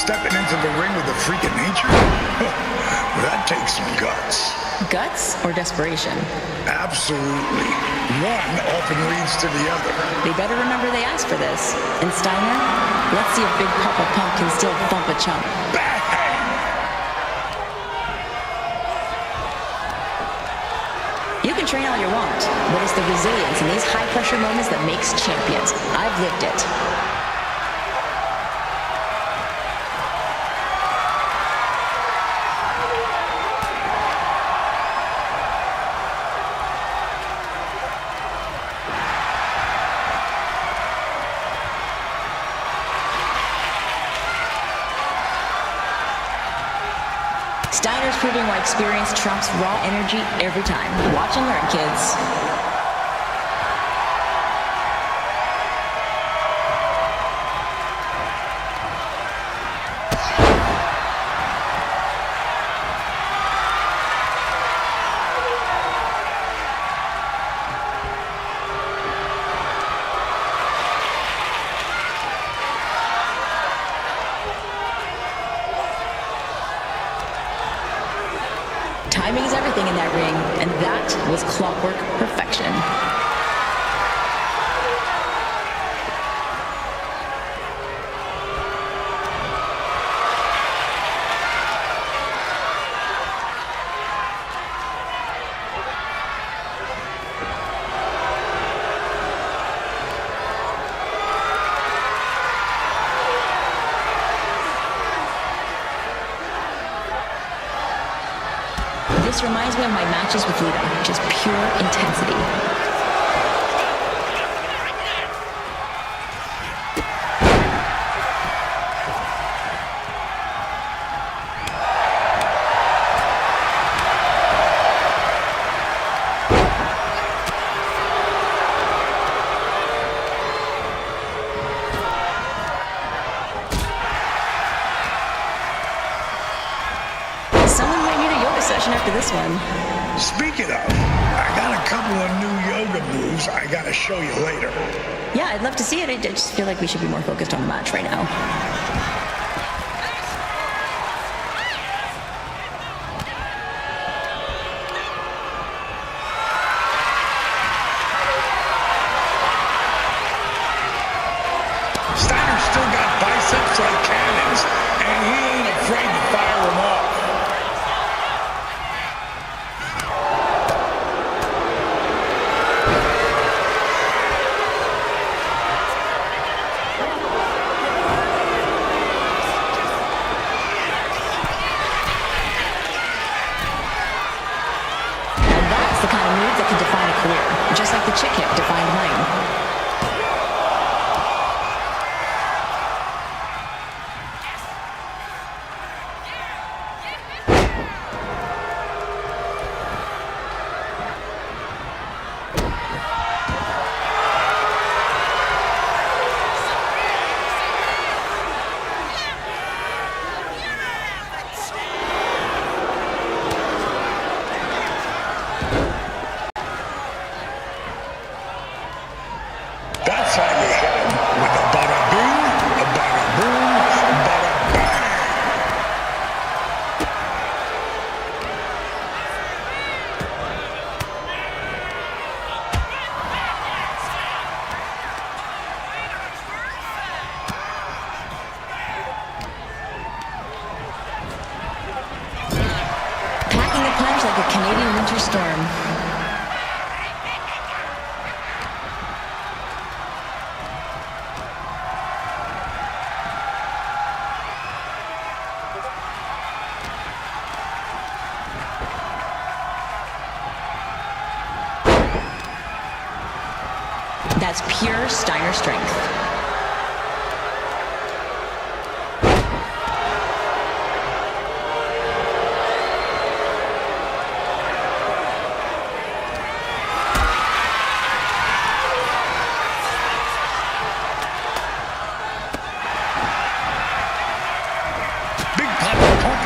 O: Stepping into the ring with a freak of nature? That takes some guts.
N: Guts or desperation?
O: Absolutely. One often leads to the other.
N: They better remember they asked for this. And Steiner, let's see if Big Papa Pump can still bump a chump. You can train all you want, but it's the resilience in these high-pressure moments that makes champions. I've lived it. Steiner's proving why experience trumps raw energy every time. Watch and learn, kids. Timing is everything in that ring, and that was clockwork perfection. This reminds me of my matches with Lita, just pure intensity. Someone might need a yoga session after this one.
O: Speaking of, I got a couple of new yoga moves I gotta show you later.
N: Yeah, I'd love to see it. I just feel like we should be more focused on the match right now.
O: Steiner's still got biceps like cannons, and he ain't afraid to fire them off.
N: And that's the kind of move that can define a career, just like the chick hip defined mine.
O: That's how you hit him, with a bada bing, a bada boom, a bada bang.
N: Packing the punch like a Canadian winter storm. That's pure Steiner strength.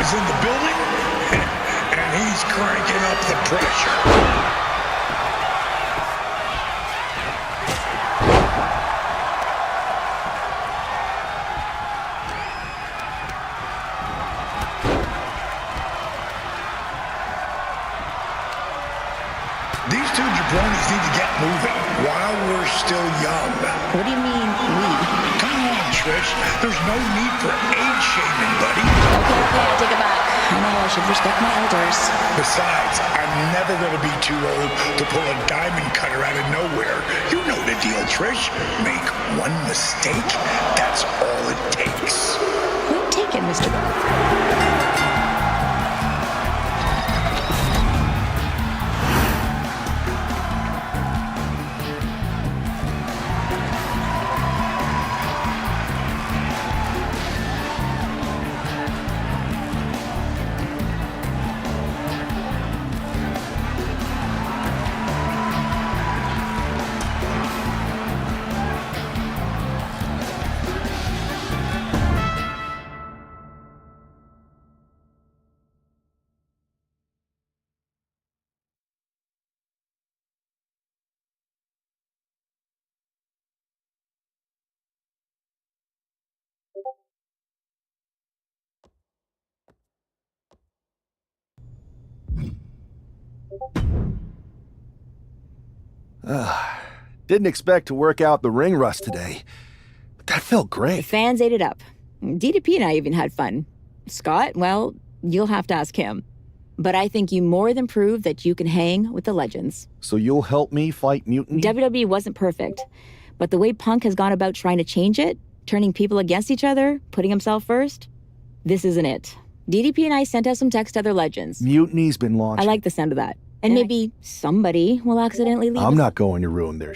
O: is in the building, and he's cranking up the pressure. These two jabronis need to get moving while we're still young.
N: What do you mean, we?
O: Come on, Trish. There's no need for age shaming, buddy.
N: Okay, I take it back. I know I should respect my elders.
O: Besides, I'm never going to be too old to pull a diamond cutter out of nowhere. You know the deal, Trish. Make one mistake, that's all it takes.
N: Point taken, Mr.
M: Didn't expect to work out the ring rust today, but that felt
N: The
M: great.
N: fans ate it up. DDP and I even had fun. Scott, well, you'll have to ask him. But I think you more than proved that you can hang with the legends.
M: So you'll help me fight Mutiny?
N: WWE wasn't perfect, but the way Punk has gone about trying to change it, turning people against each other, putting himself first, this isn't it. DDP and I sent out some text to other legends.
M: Mutiny's been launched.
N: I like the sound of that. And maybe somebody will accidentally leave.
M: I'm not going to ruin their...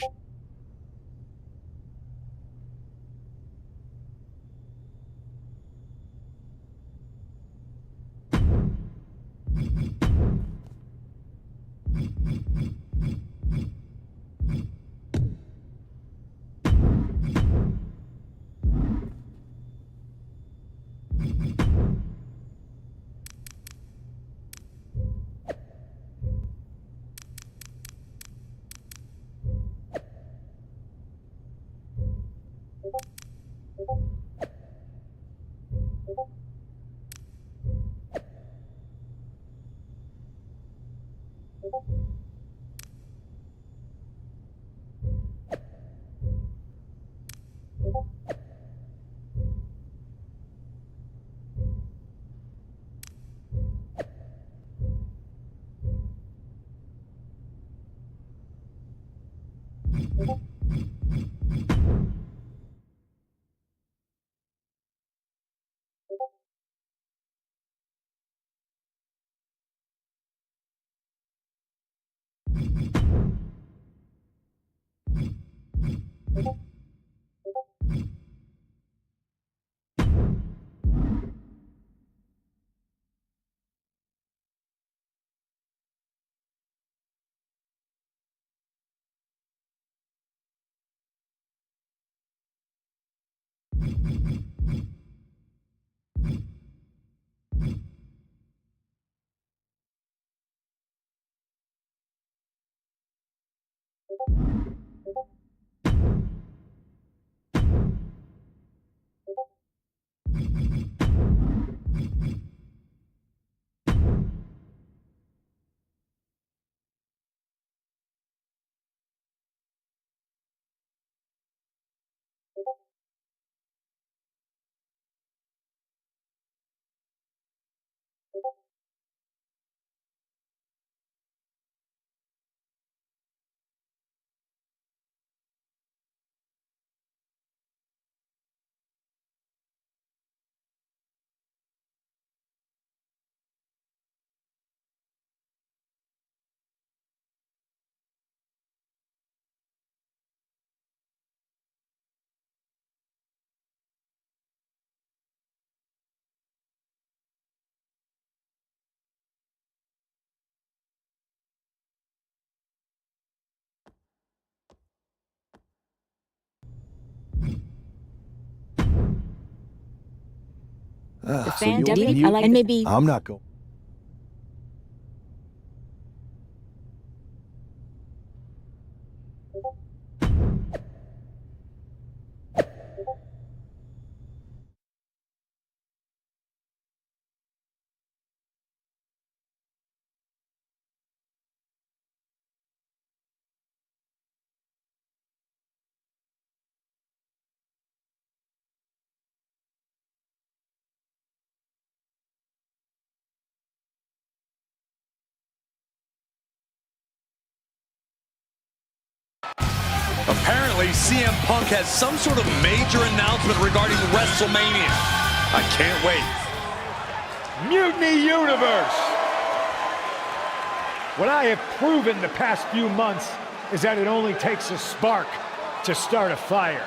N: The
M: So
N: fan,
M: you'll
N: Mutiny,
M: mute-
N: and maybe...
M: I'm not going.
D: Apparently, CM Punk has some sort of major announcement regarding WrestleMania. I can't wait.
F: Mutiny Universe! What I have proven the past few months is that it only takes a spark to start a fire.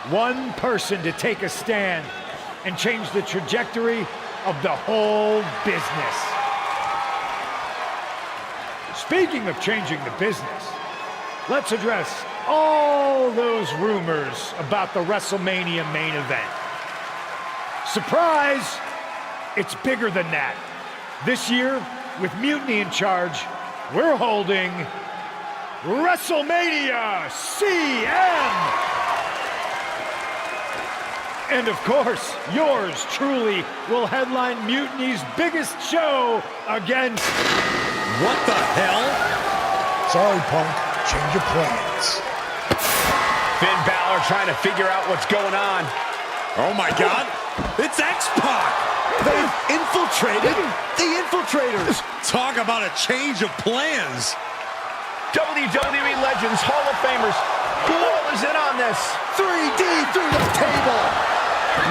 F: One person to take a stand and change the trajectory of the whole business. Speaking of changing the business, let's address all those rumors about the WrestleMania main event. Surprise! It's bigger than that. This year, with Mutiny in charge, we're holding WrestleMania CM! And of course, yours truly will headline Mutiny's biggest show against...
D: What the hell?
O: Sorry, Punk. Change your plans.
G: Finn Balor trying to figure out what's going on.
D: Oh my God, it's X-Pac!
J: They've infiltrated the Infiltrators.
D: Talk about a change of plans.
G: WWE Legends, Hall of Famers, who all is in on this?
J: 3D through the table.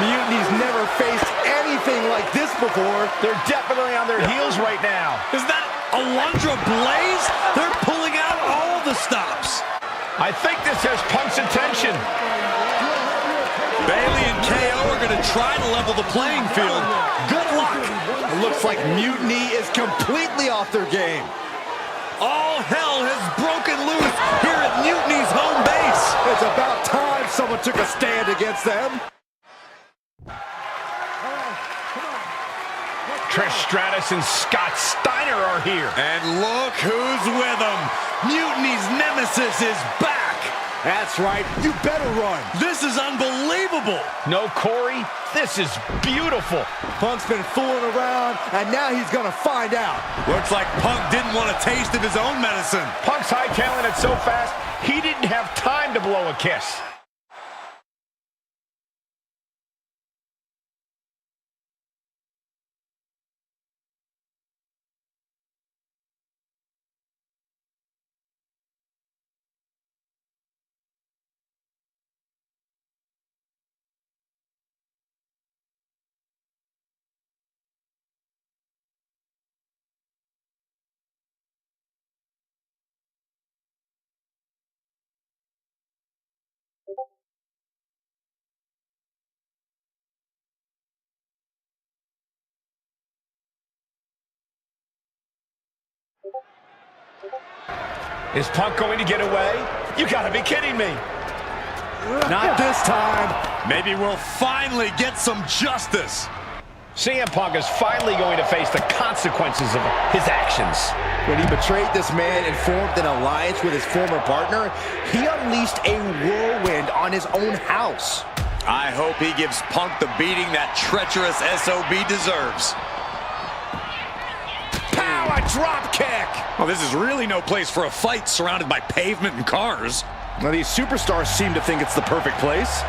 J: Mutiny's never faced anything like this before.
G: They're definitely on their heels right now.
D: Is that Alundra Blaze? They're pulling out all the stops.
G: I think this has Punk's attention.
D: Bailey and KO are going to try to level the playing field. Good luck.
J: It looks like Mutiny is completely off their game.
D: All hell has broken loose here at Mutiny's home base.
J: It's about time someone took a stand against them.
G: Trish Stratus and Scott Steiner are here.
D: And look who's with them. Mutiny's nemesis is back.
J: That's right. You better run.
D: This is unbelievable.
G: No Corey, this is beautiful.
J: Punk's been fooling around, and now he's going to find out.
D: Looks like Punk didn't want a taste of his own medicine.
G: Punk's hightailing it so fast, he didn't have time to blow a kiss. Is Punk going to get away? You gotta be kidding me.
J: Not this time.
D: Maybe we'll finally get some justice.
G: CM Punk is finally going to face the consequences of his actions.
J: When he betrayed this man and formed an alliance with his former partner, he unleashed a whirlwind on his own house.
D: I hope he gives Punk the beating that treacherous SOB deserves.
J: Power drop kick!
D: Well, this is really no place for a fight surrounded by pavement and cars.
J: Now, these superstars seem to think it's the perfect place.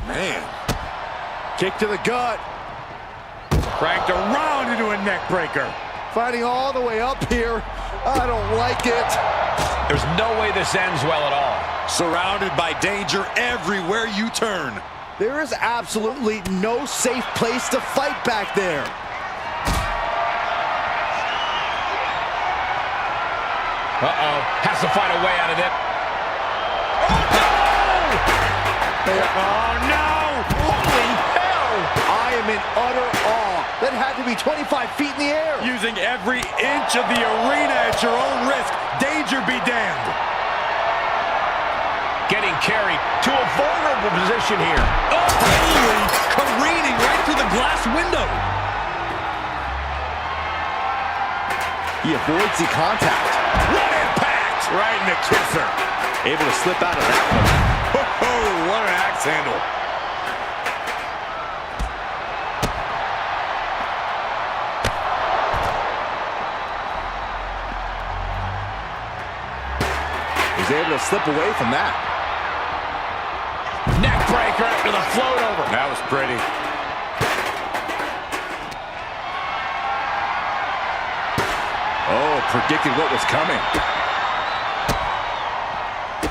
D: Man.
J: Kick to the gut.
D: Cranked around into a neck breaker.
J: Fighting all the way up here. I don't like it.
G: There's no way this ends well at all.
D: Surrounded by danger everywhere you turn.
J: There is absolutely no safe place to fight back there.
G: Uh-oh. Has to find a way out of it.
J: Oh, no! Holy hell! I am in utter awe That had to be 25 feet in the air.
E: Using every inch of the arena at your own risk. Danger be damned.
G: Getting carried to a vulnerable position here.
D: Oh, holy! Careening right through the glass window.
J: He avoids the contact.
E: What impact! Right in the kisser.
J: Able to slip out of that one.
E: Oh, what an axe handle.
J: He's able to slip away from that.
G: Neck breaker after the float over.
E: That was pretty.
J: Oh, predicted what was coming.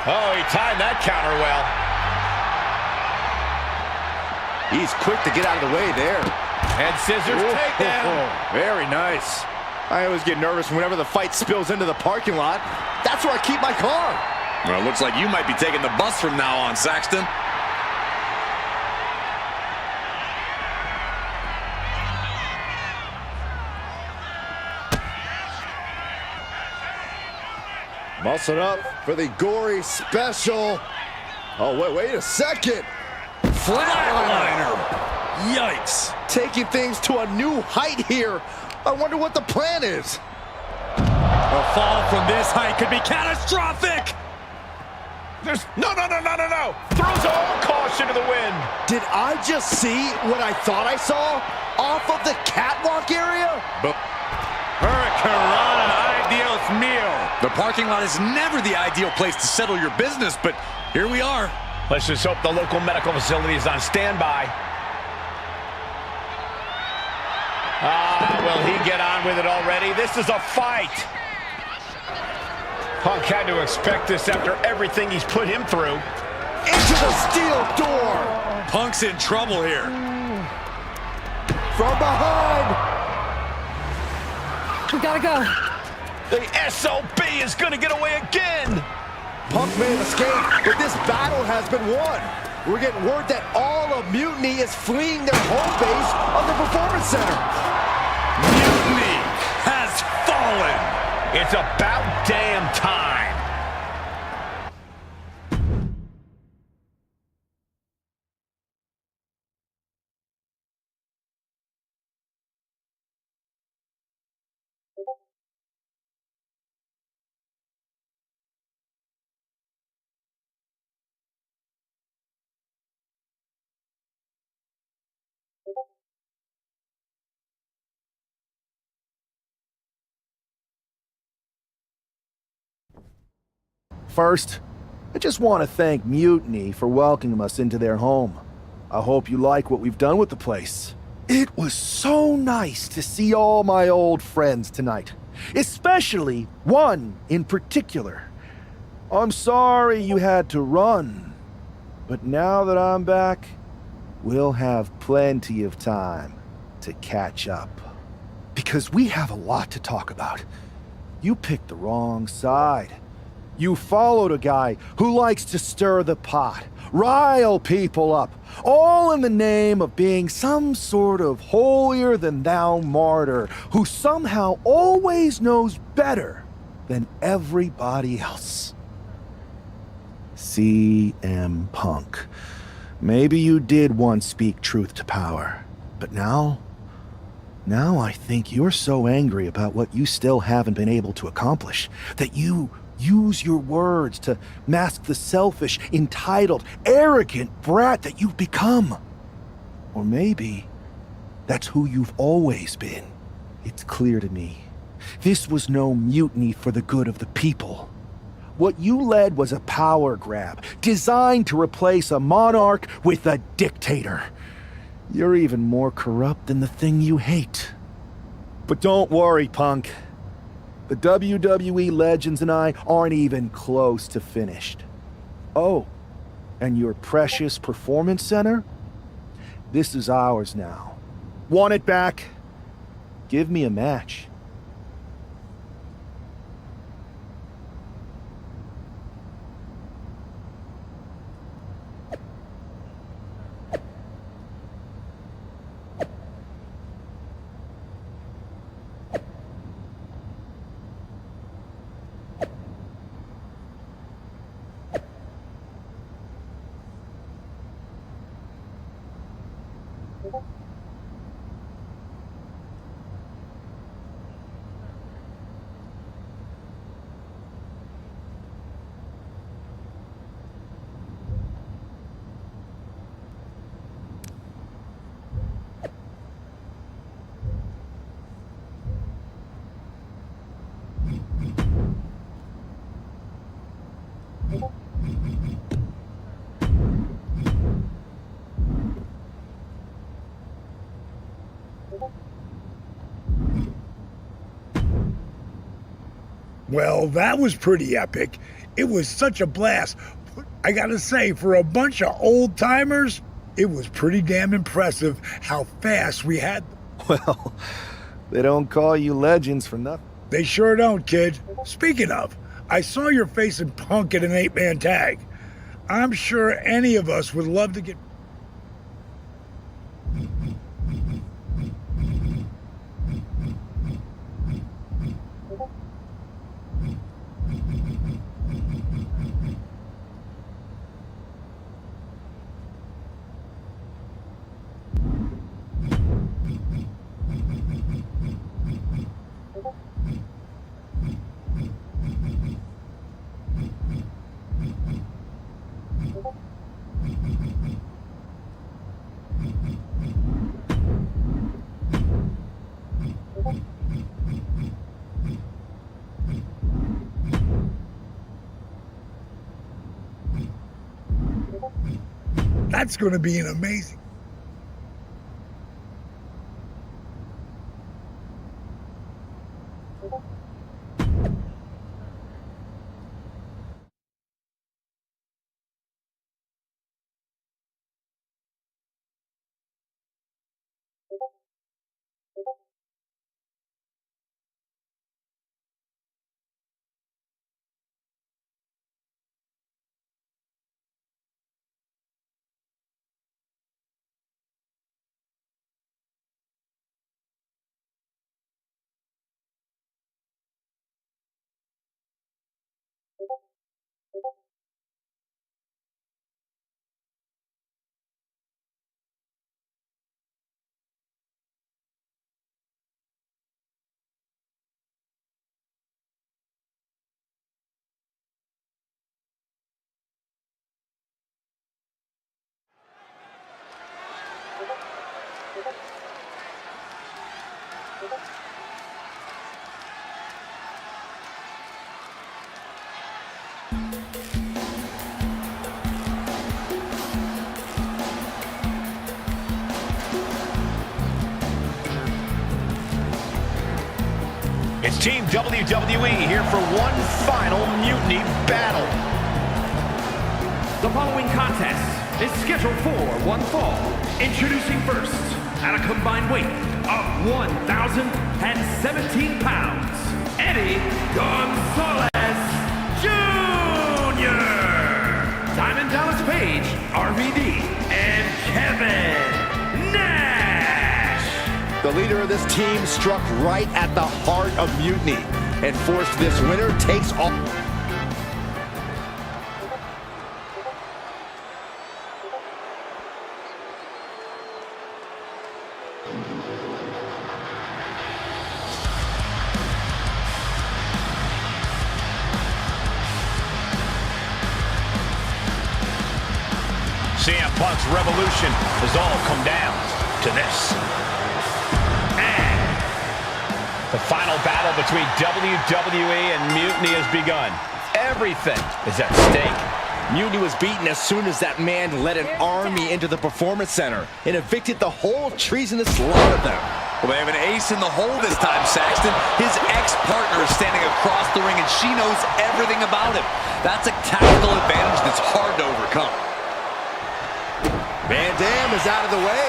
G: Oh, he timed that counter well.
J: He's quick to get out of the way there.
G: Head scissors takedown.
J: Very nice. I always get nervous whenever the fight spills into the parking lot. That's where I keep my car.
D: Well, it looks like you might be taking the bus from now on, Saxton.
J: Muscle up for the gory special. Oh, wait a second.
D: Flatliner. Yikes.
J: Taking things to a new height here. I wonder what the plan is.
E: A fall from this height could be catastrophic.
G: There's no. Throws all caution to the wind.
J: Did I just see what I thought I saw off of the catwalk area?
E: Hurricanrana, Dios mío.
D: The parking lot is never the ideal place to settle your business, but here we are.
G: Let's just hope the local medical facility is on standby. Will he get on with it already? This is a fight. Punk had to expect this after everything he's put him through.
J: Into the steel door.
D: Punk's in trouble here.
J: From behind.
I: We gotta go.
G: The SOB is gonna get away again.
J: Punk may have escaped, but this battle has been won. We're getting word that all of Mutiny is fleeing their home base of the Performance Center.
E: Mutiny has fallen.
G: It's about damn time.
M: First, I just want to thank Mutiny for welcoming us into their home. I hope you like what we've done with the place. It was so nice to see all my old friends tonight, especially one in particular. I'm sorry you had to run, but now that I'm back, we'll have plenty of time to catch up. Because we have a lot to talk about. You picked the wrong side. You followed a guy who likes to stir the pot, rile people up, all in the name of being some sort of holier-than-thou martyr who somehow always knows better than everybody else. CM Punk. Maybe you did once speak truth to power, but now I think you're so angry about what you still haven't been able to accomplish that you use your words to mask the selfish, entitled, arrogant brat that you've become. Or maybe that's who you've always been. It's clear to me. This was no mutiny for the good of the people. What you led was a power grab, designed to replace a monarch with a dictator. You're even more corrupt than the thing you hate. But don't worry, Punk. The WWE legends and I aren't even close to finished. Oh, and your precious Performance Center? This is ours now. Want it back? Give me a match.
O: Well, that was pretty epic. It was such a blast. I gotta say, for a bunch of old timers, it was pretty damn impressive how fast we had.
M: Well, they don't call you legends for nothing.
O: They sure don't, kid. Speaking of, I saw your face in Punk at an 8-man tag. I'm sure any of us would love to get... That's going to be an amazing...
G: It's Team WWE here for one final Mutiny battle.
K: The following contest is scheduled for one fall. Introducing first, at a combined weight of 1,017 pounds, Eddie Gonzalez Jr., Diamond Dallas Page, RVD, and Kevin Nash.
J: The leader of this team struck right at the heart of Mutiny and forced this winner takes all.
G: CM Punk's revolution has all come down to this. And the final battle between WWE and Mutiny has begun. Everything is at stake.
J: Mutiny was beaten as soon as that man led an army into the Performance Center and evicted the whole treasonous lot of them.
D: Well, they have an ace in the hole this time, Saxton. His ex-partner is standing across the ring, and she knows everything about him. That's a tactical advantage that's hard to overcome.
J: Van Dam is out of the way.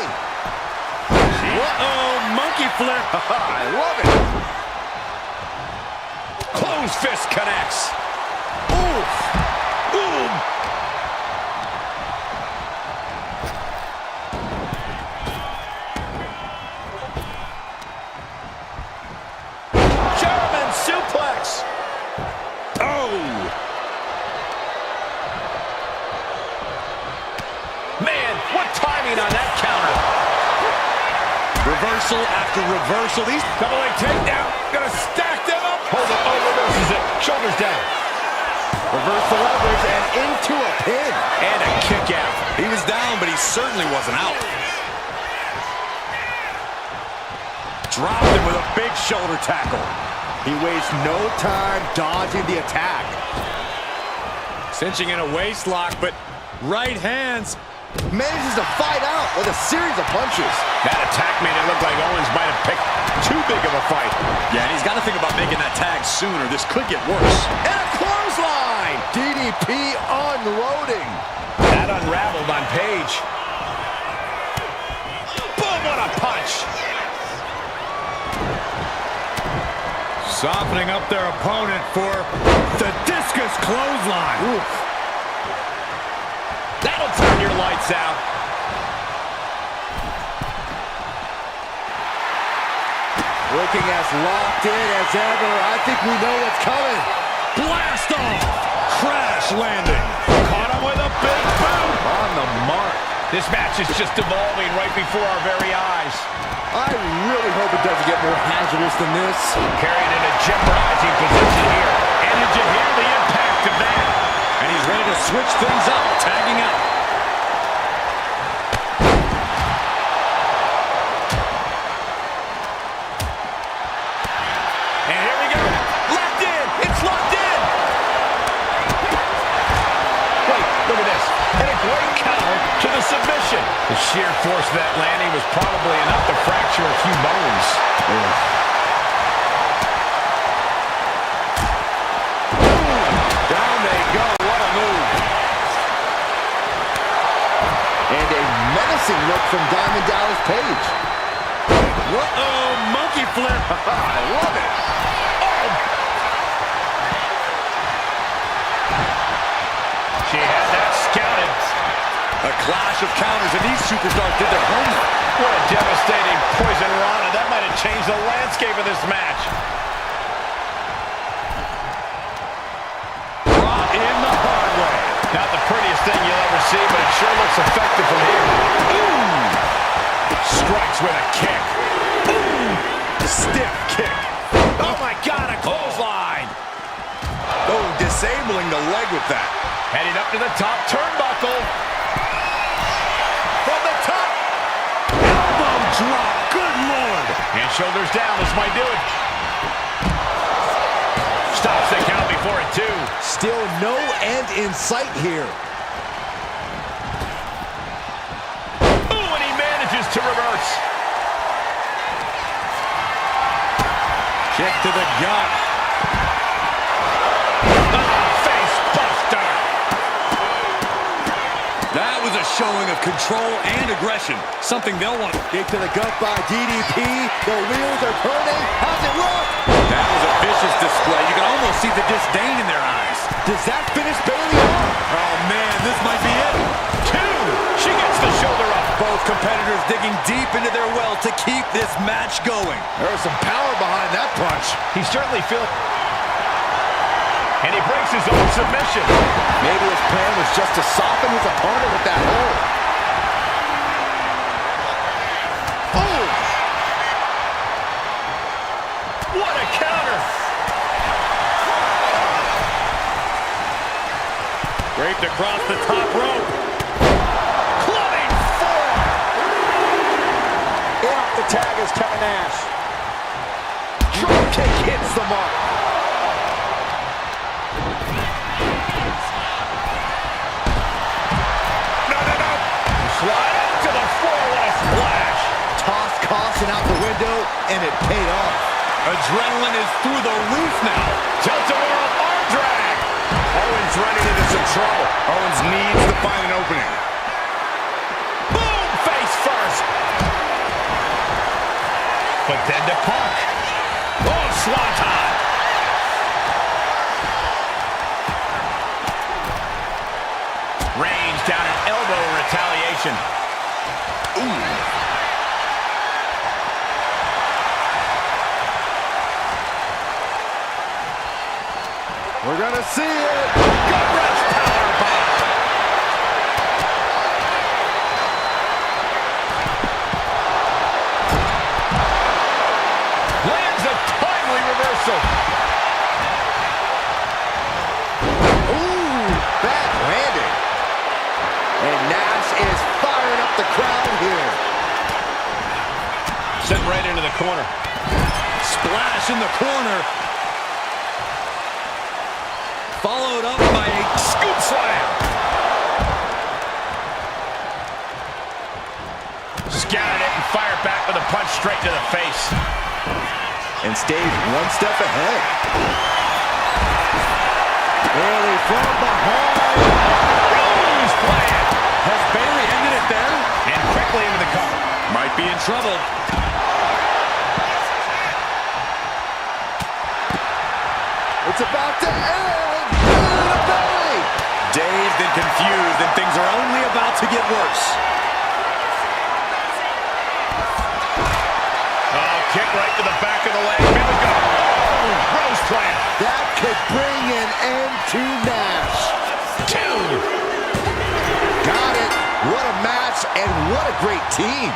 G: Uh-oh, monkey flip.
J: I love it.
G: Closed fist connects. Oof. Ooh. German suplex. Oh. Man, what timing on that counter.
D: reversal after reversal. These
C: double leg takedown. Gonna stack them up. Hold it. Oh, reverses it. Shoulders down.
J: Reverse the leverage and into a pin.
C: And a kick out.
D: He was down, but he certainly wasn't out.
C: Dropped him with a big shoulder tackle.
J: He wastes no time dodging the attack.
C: Cinching in a waist lock, but right hands.
J: Manages to fight out with a series of punches.
C: That attack made it look like Owens might have picked too big of a fight.
D: Yeah, and he's got to think about making that tag sooner. This could get worse.
J: And a clothesline! DDP unloading.
C: That unraveled on Page. Boom, what a punch! Softening up their opponent for the discus clothesline. Oof. That'll turn your lights out.
J: Looking as locked in as ever. I think we know what's coming.
C: Blast off! Crash landing. Caught him with a big boot.
J: On the mark.
C: This match is just evolving right before our very eyes.
J: I really hope it doesn't get more hazardous than this.
C: Carried in a jeopardizing position here. And did you hear the impact of that?
D: And he's ready to switch things up, tagging out.
C: And here we go. Locked in. It's locked in. Wait, look at this. And a great counter to the submission. The sheer force of that landing was probably enough to fracture a few bones.
J: Down they go. What a move. And a menacing look from Diamond Dallas Page.
C: Uh-oh, monkey flip.
J: I love it.
C: Oh. She had that scouted.
D: A clash of counters, and these superstars did their homework.
C: What a devastating poison rana. That might have changed the landscape of this match.
D: Brought in the hard way.
C: Not the prettiest thing you'll ever see, but it sure looks effective from here. Ooh! Strikes with a kick. Ooh! Stiff kick. Oh my God, a clothesline.
D: Oh, disabling the leg with that.
C: Heading up to the top turnbuckle. From the top. Elbow drop. Good Lord. And shoulders down. This might do it. Stops the count before it, too.
J: Still no end in sight here.
C: Ooh, and he manages to reverse.
D: Kick to the gut.
C: Face buster.
D: That was a showing of control and aggression. Something they'll want.
J: Kick to the gut by DDP. The wheels are turning. How's it look?
D: That was a vicious display. You can almost see the disdain in their eyes.
J: Does that finish Bailey off?
D: Oh, man, this might be it.
C: Two. She gets the shoulder up.
D: Both competitors digging deep into their well to keep this match going.
J: There was some power behind that punch.
C: He's certainly feeling... And he breaks his own submission.
J: Maybe his plan was just to soften his opponent with that hold.
C: Oh! What a counter! Draped across the top rope. Clubbing forearm.
J: In off the tag is Kevin Nash. Drop kick hits the mark.
C: Slide up to the floor, what a splash!
J: Tossed caution out the window, and it paid off.
D: Adrenaline is through the roof now.
C: Tilt-a-whirl arm drag!
D: Owens running into some trouble. Owens needs to find an opening.
C: Boom! Face first! But then to Punk. Oh, swanton! Range down an elbow retaliation. Ooh.
J: We're gonna see it.
C: Gut-wrench powerbomb.
E: reversal.
J: Ooh, back-landed. And Nash is firing up the crowd here.
G: Sent right into the corner.
D: Splash in the corner. Followed up by a scoop slam.
G: Scouted it and fired back with a punch straight to the face.
J: And stays one step ahead. Bailey from behind.
G: He's playing.
D: Has Bailey ended it there?
G: And quickly into the cover.
D: Might be in trouble.
J: It's about to end. Bailey.
D: Dazed and confused, and things are only about to get worse.
G: Kick right to the back of the leg. Here we go. Oh, Rose plant.
J: That could bring an end to Nash.
G: 2.
J: Got it. What a match and what a great team.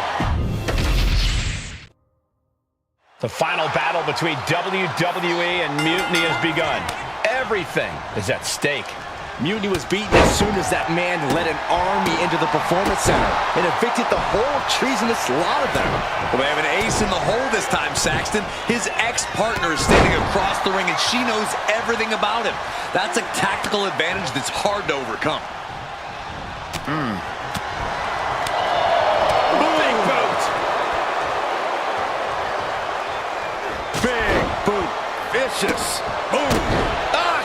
G: The final battle between WWE and Mutiny has begun. Everything is at stake.
J: Mutiny was beaten as soon as that man led an army into the Performance Center and evicted the whole treasonous lot of them.
D: Well, they have an ace in the hole this time, Saxton. His ex-partner is standing across the ring, and she knows everything about him. That's a tactical advantage that's hard to overcome.
G: Big boot.
J: Big boot. Vicious.
G: Boom.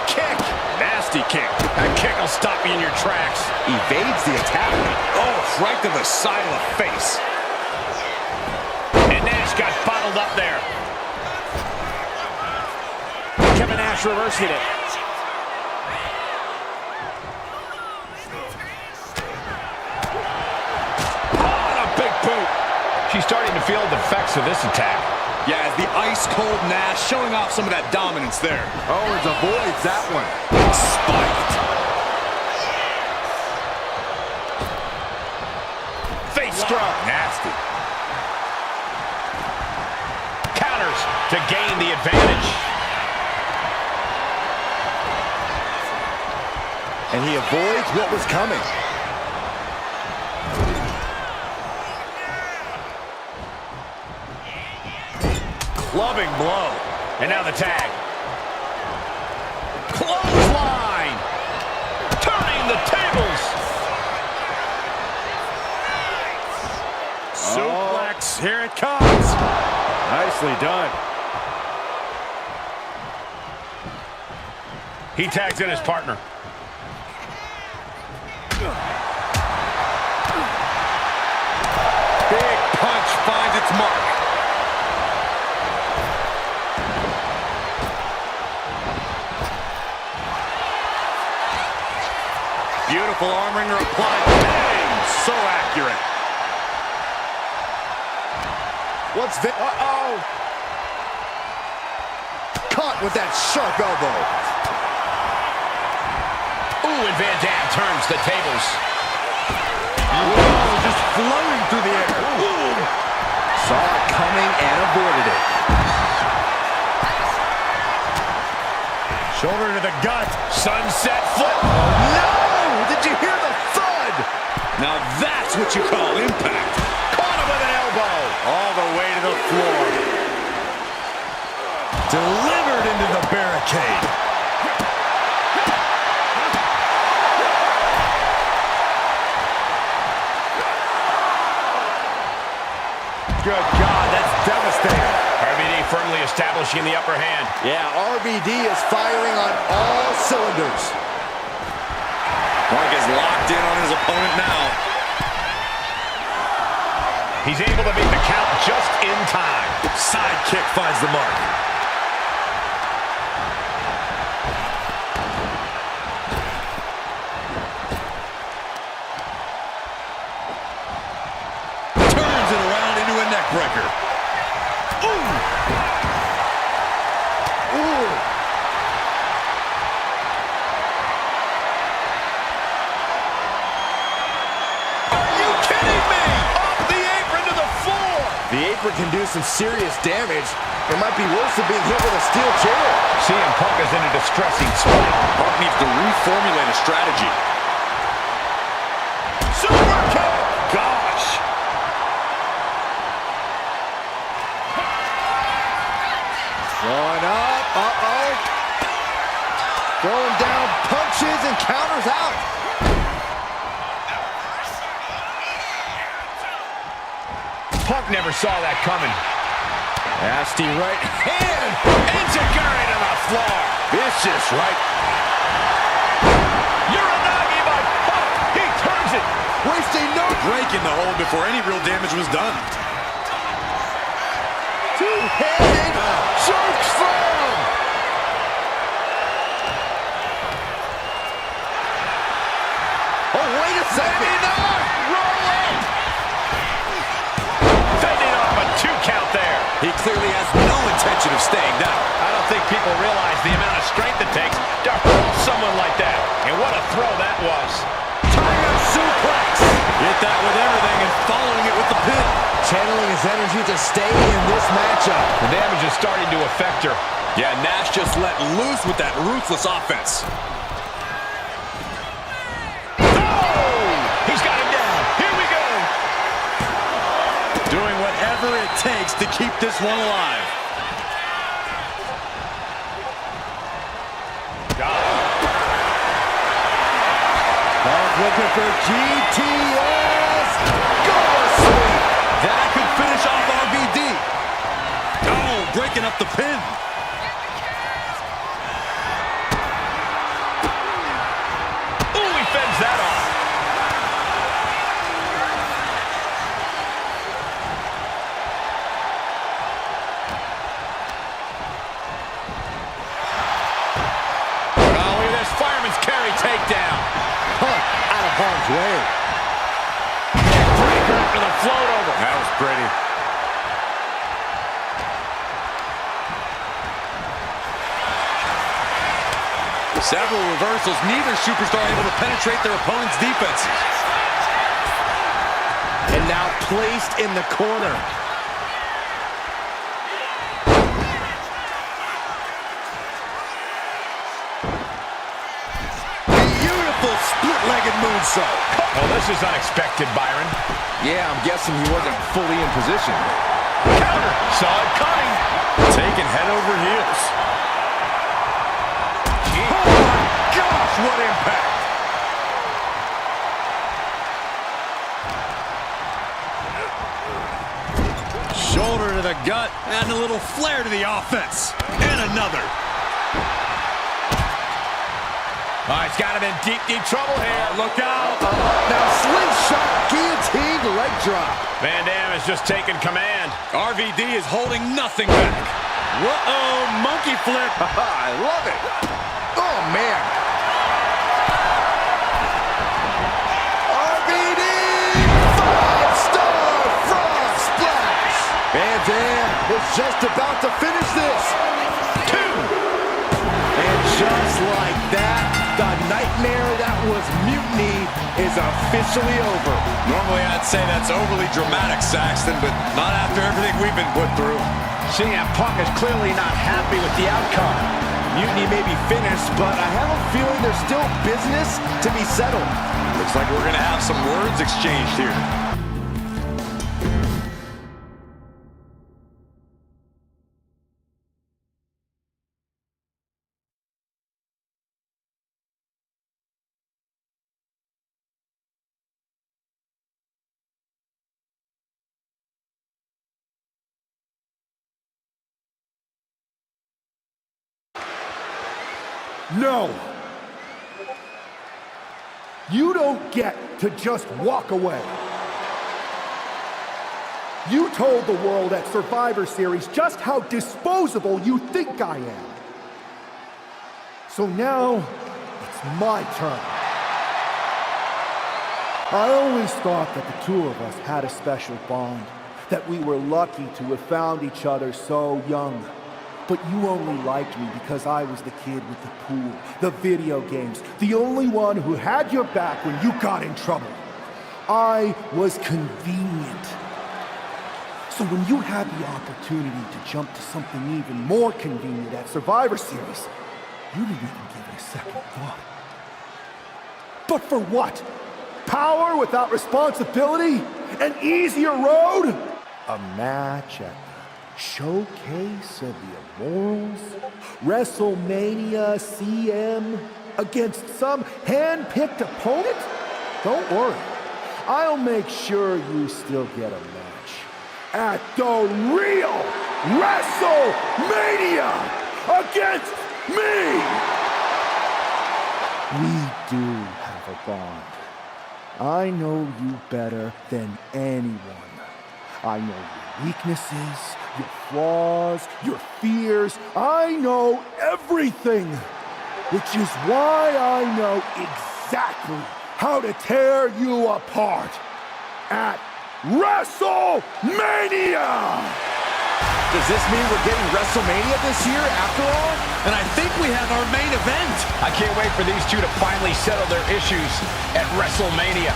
G: Kick. Nasty kick. That kick will stop you in your tracks.
J: Evades the attack.
D: Oh, right to the side of the face.
G: And Nash got bottled up there. Kevin Nash reversing it. Oh, a big boot. She's starting to feel the effects of this attack.
D: Yeah, the ice-cold Nash showing off some of that dominance there.
J: Owens avoids that one.
D: Spiked.
G: Face drop.
D: Nasty.
G: Counters to gain the advantage.
J: And he avoids what was coming.
G: Clubbing blow. And now the tag. Clothesline. Turning the tables.
E: Suplex. Here it comes. Nicely done.
G: He tags in his partner.
D: Big punch finds its mark. Beautiful arm wringer applied. Bang! So accurate.
J: What's this? Uh-oh. Caught with that sharp elbow.
G: Ooh, and Van Dam turns the tables.
J: Whoa, just floating through the air. Ooh. Saw it coming and avoided it.
E: Shoulder to the gut.
G: Sunset flip.
J: No! Did you hear the thud?
D: Now that's what you call impact.
J: Caught him with an elbow.
E: All the way to the floor.
J: Delivered into the barricade.
E: Good God, that's devastating.
G: RVD firmly establishing the upper hand.
J: Yeah, RVD is firing on all cylinders.
D: Mark is locked in on his opponent now.
G: He's able to beat the count just in time.
D: Side kick finds the mark. Turns it around into a neck breaker. Ooh!
J: Ooh!
D: Are you kidding me? Off the apron to the floor!
J: The apron can do do some serious damage. It might be worse than being hit with a steel chair.
G: CM Punk is in a distressing spot.
D: Punk needs to reformulate a strategy.
C: Super kick! Gosh!
J: Going up. Uh-oh. Throwing down punches and counters out.
G: Punk never saw that coming.
J: Nasty right hand.
C: Enzuigiri to the floor. Vicious right. Uranagi by Punk. He turns it.
J: Wasting no
D: Break in the hold before any real damage was done.
J: two-handed choke slam. Oh, wait a second.
C: Roll up.
G: Fending off a 2 count there.
D: He clearly has no intention of staying down.
G: I don't think people realize the amount of strength it takes to hurl someone like that. And what a throw that was.
J: Tiger suplex.
D: Hit that with everything and following it with the pin.
J: Channeling his energy to stay in this matchup.
G: The damage is starting to affect her.
D: Yeah, Nash just let loose with that ruthless offense.
G: He's got him down. Here we go.
D: Doing whatever it takes to keep this one alive.
J: Looking for GTS. Go sweep.
D: That could finish off RVD. Oh, breaking up the pin.
G: Ooh, he fends that off. Oh, look at this fireman's carry takedown.
J: Out of harm's way.
G: Breaker after the float over.
D: That was pretty. Several reversals, neither superstar able to penetrate their opponent's defenses.
J: And now placed in the corner.
D: Beautiful split-legged moonsault.
G: Oh, this is unexpected, Byron.
J: Yeah, I'm guessing he wasn't fully in position.
G: Counter. Saw it coming.
D: Taken head over heels. Oh my gosh, what impact! Shoulder to the gut, adding a little flair to the offense. And another.
G: Oh, he's got him in deep, deep trouble here.
D: Look out.
J: Now slingshot, guillotine, leg drop.
G: Van Dam has just taken command.
D: RVD is holding nothing back. Whoa, monkey flip.
J: I love it. Oh, man. RVD, 5-star frog splash. Van Dam is just about to finish this. 2. And just like that, the nightmare that was Mutiny is officially over.
D: Normally I'd say that's overly dramatic, Saxton, but not after everything we've been put through.
G: CM Punk is clearly not happy with the outcome.
J: Mutiny may be finished, but I have a feeling there's still business to be settled.
D: Looks like we're going to have some words exchanged here.
B: No! You don't get to just walk away. You told the world at Survivor Series just how disposable you think I am. So now, it's my turn. I always thought that the two of us had a special bond, that we were lucky to have found each other so young. But you only liked me because I was the kid with the pool, the video games, the only one who had your back when you got in trouble. I was convenient. So when you had the opportunity to jump to something even more convenient at Survivor Series, you didn't even give it a second thought. But for what? Power without responsibility? An easier road? A match at the Showcase of the Immortals? WrestleMania CM against some hand-picked opponent? Don't worry, I'll make sure you still get a match at the real WrestleMania against me! We do have a bond. I know you better than anyone. I know your weaknesses, your flaws, your fears. I know everything, which is why I know exactly how to tear you apart at WrestleMania!
J: Does this mean we're getting WrestleMania this year after all?
D: And I think we have our main event.
G: I can't wait for these two to finally settle their issues at WrestleMania.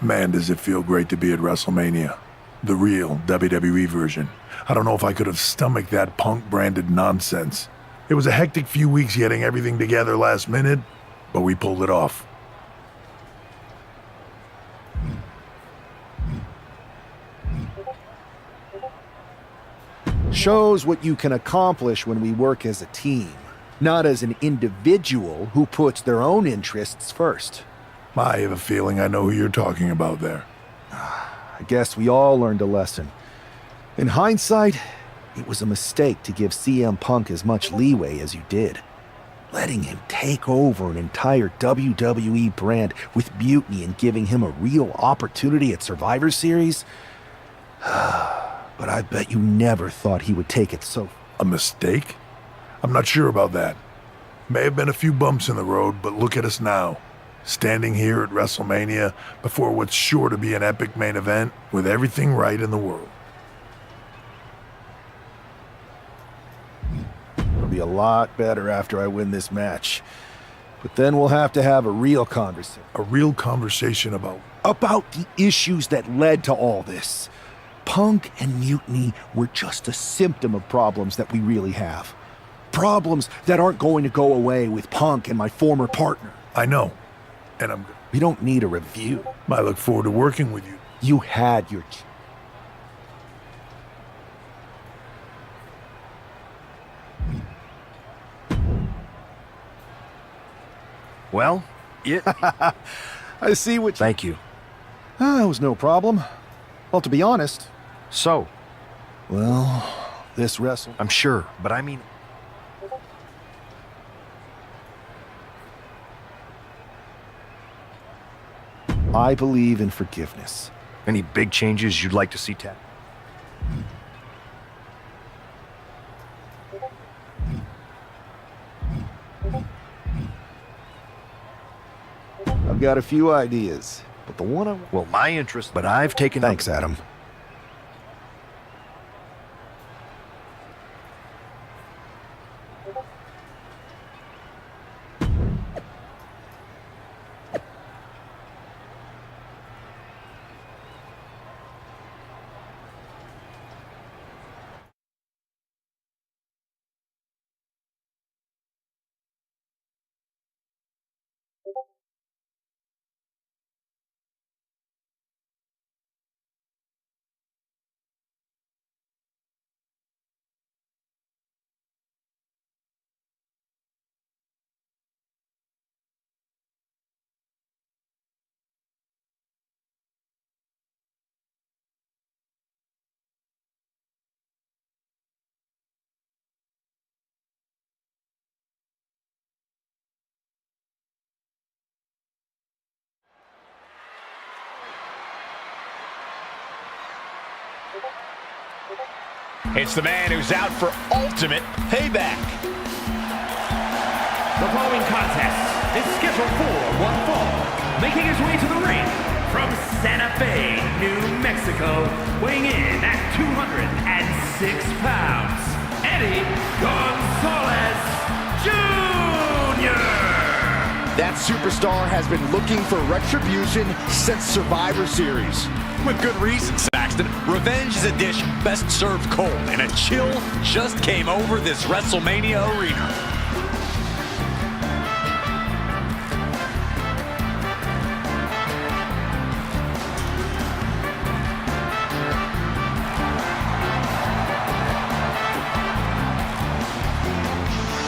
B: Man, does it feel great to be at WrestleMania. The real WWE version. I don't know if I could have stomached that Punk-branded nonsense. It was a hectic few weeks getting everything together last minute, but we pulled it off.
M: Shows what you can accomplish when we work as a team, not as an individual who puts their own interests first.
B: I have a feeling I know who you're talking about there.
M: I guess we all learned a lesson. In hindsight, it was a mistake to give CM Punk as much leeway as you did. Letting him take over an entire WWE brand with Mutiny and giving him a real opportunity at Survivor Series? But I bet you never thought he would take it so...
B: A mistake? I'm not sure about that. May have been a few bumps in the road, but look at us now. Standing here at WrestleMania before what's sure to be an epic main event with everything right in the world.
M: It'll be a lot better after I win this match. But then we'll have to have a real conversation.
B: A real conversation about...
M: About the issues that led to all this. Punk and Mutiny were just a symptom of problems that we really have. Problems that aren't going to go away with Punk and my former partner.
B: I know. And
M: we don't need a review.
B: I look forward to working with you.
M: You had your...
E: Well,
M: I see what...
E: Thank you.
M: That was no problem. Well, to be honest...
E: So?
M: Well, this wrestle...
E: I'm sure, but I mean...
M: I believe in forgiveness.
E: Any big changes you'd like to see, Ted?
M: I've got a few ideas, but the one I...
E: Well, my interest... But I've taken...
M: Thanks, Adam.
G: It's the man who's out for ultimate payback.
K: The following contest is scheduled for one fall. Making his way to the ring from Santa Fe, New Mexico, weighing in at 206 pounds, Eddie Gonzalez Jr.
J: That superstar has been looking for retribution since Survivor Series.
D: With good reason, Saxton. Revenge is a dish best served cold, and a chill just came over this WrestleMania arena.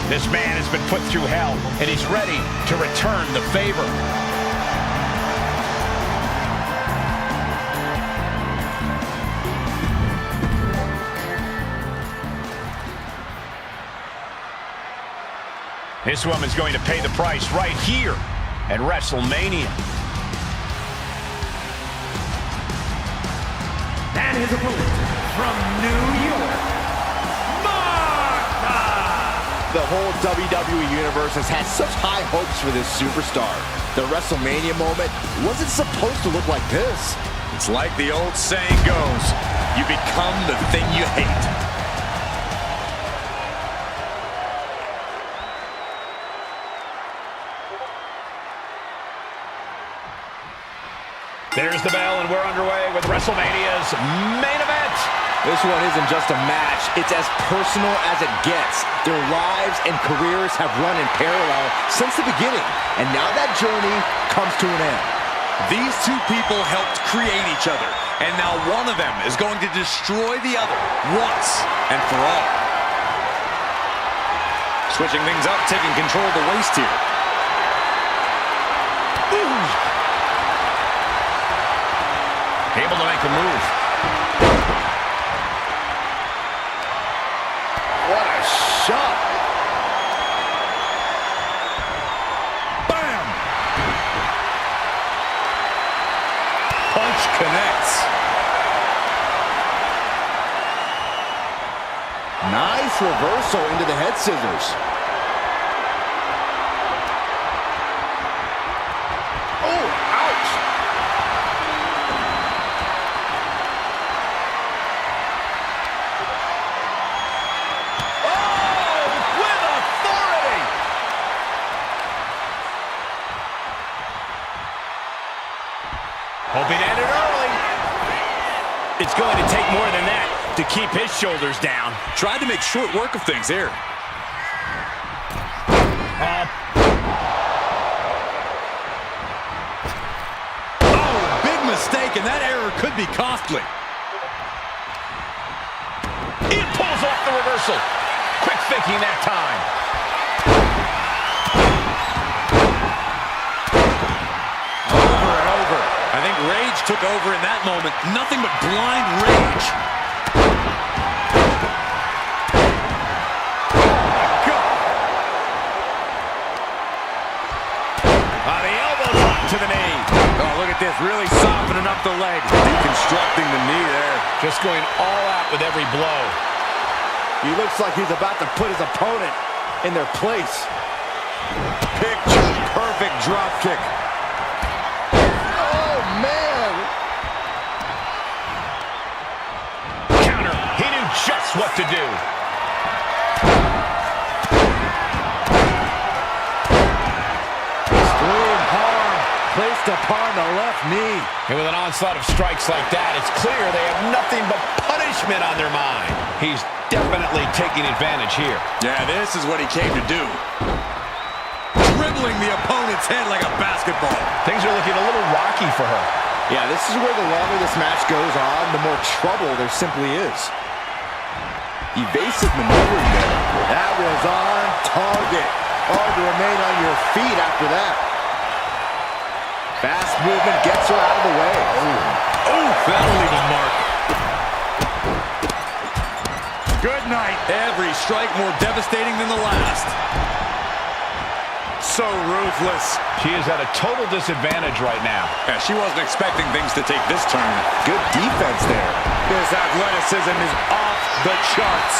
G: This man has been put through hell, and he's ready to return the favor. This woman's going to pay the price right here at WrestleMania.
K: And his opponent from New York,
J: The whole WWE Universe has had such high hopes for this superstar. The WrestleMania moment wasn't supposed to look like this.
D: It's like the old saying goes, you become the thing you hate.
G: There's the bell, and we're underway with WrestleMania's main event.
J: This one isn't just a match, it's as personal as it gets. Their lives and careers have run in parallel since the beginning, and now that journey comes to an end.
D: These two people helped create each other, and now one of them is going to destroy the other once and for all. Switching things up, taking control of the waist here. Ooh.
G: Able to make a move.
J: What a shot!
D: Bam! Punch connects.
J: Nice reversal into the head scissors. Oh, ouch!
G: Hoping to end it early. It's going to take more than that to keep his shoulders down.
D: Tried to make short work of things here. Oh, big mistake, and that error could be costly.
G: It pulls off the reversal. Quick thinking that time.
D: I think rage took over in that moment. Nothing but blind rage.
G: The elbow drop to the knee.
D: Oh, look at this. Really softening up the leg. Deconstructing the knee there.
G: Just going all out with every blow.
J: He looks like he's about to put his opponent in their place.
D: Picture perfect drop kick.
G: Just what to do.
J: Extreme harm placed upon the left knee.
G: And with an onslaught of strikes like that, it's clear they have nothing but punishment on their mind. He's definitely taking advantage here.
D: Yeah, this is what he came to do. Dribbling the opponent's head like a basketball.
G: Things are looking a little rocky for her.
J: Yeah, this is where the longer this match goes on, the more trouble there simply is. Evasive maneuvering there. That was on target. Hard to remain on your feet after that. Fast movement gets her out of the way.
D: Oh, that'll leave a mark. Good night. Every strike more devastating than the last. So ruthless.
G: She is at a total disadvantage right now.
D: Yeah, she wasn't expecting things to take this turn.
J: Good defense there.
D: This athleticism is off the charts.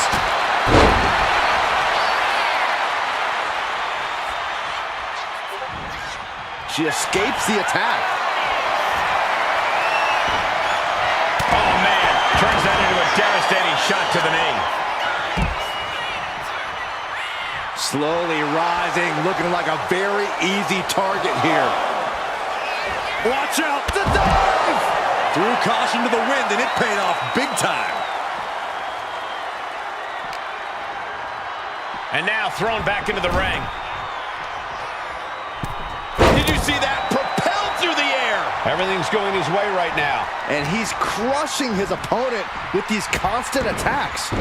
J: She escapes the attack.
G: devastating shot to the knee.
J: Slowly rising, looking like a very easy target here. Watch out, the dive! Threw caution to the wind, and it paid off big time.
G: And now thrown back into the ring.
J: Did you see that? Propelled through the air!
G: Everything's going his way right now.
J: And he's crushing his opponent with these constant attacks.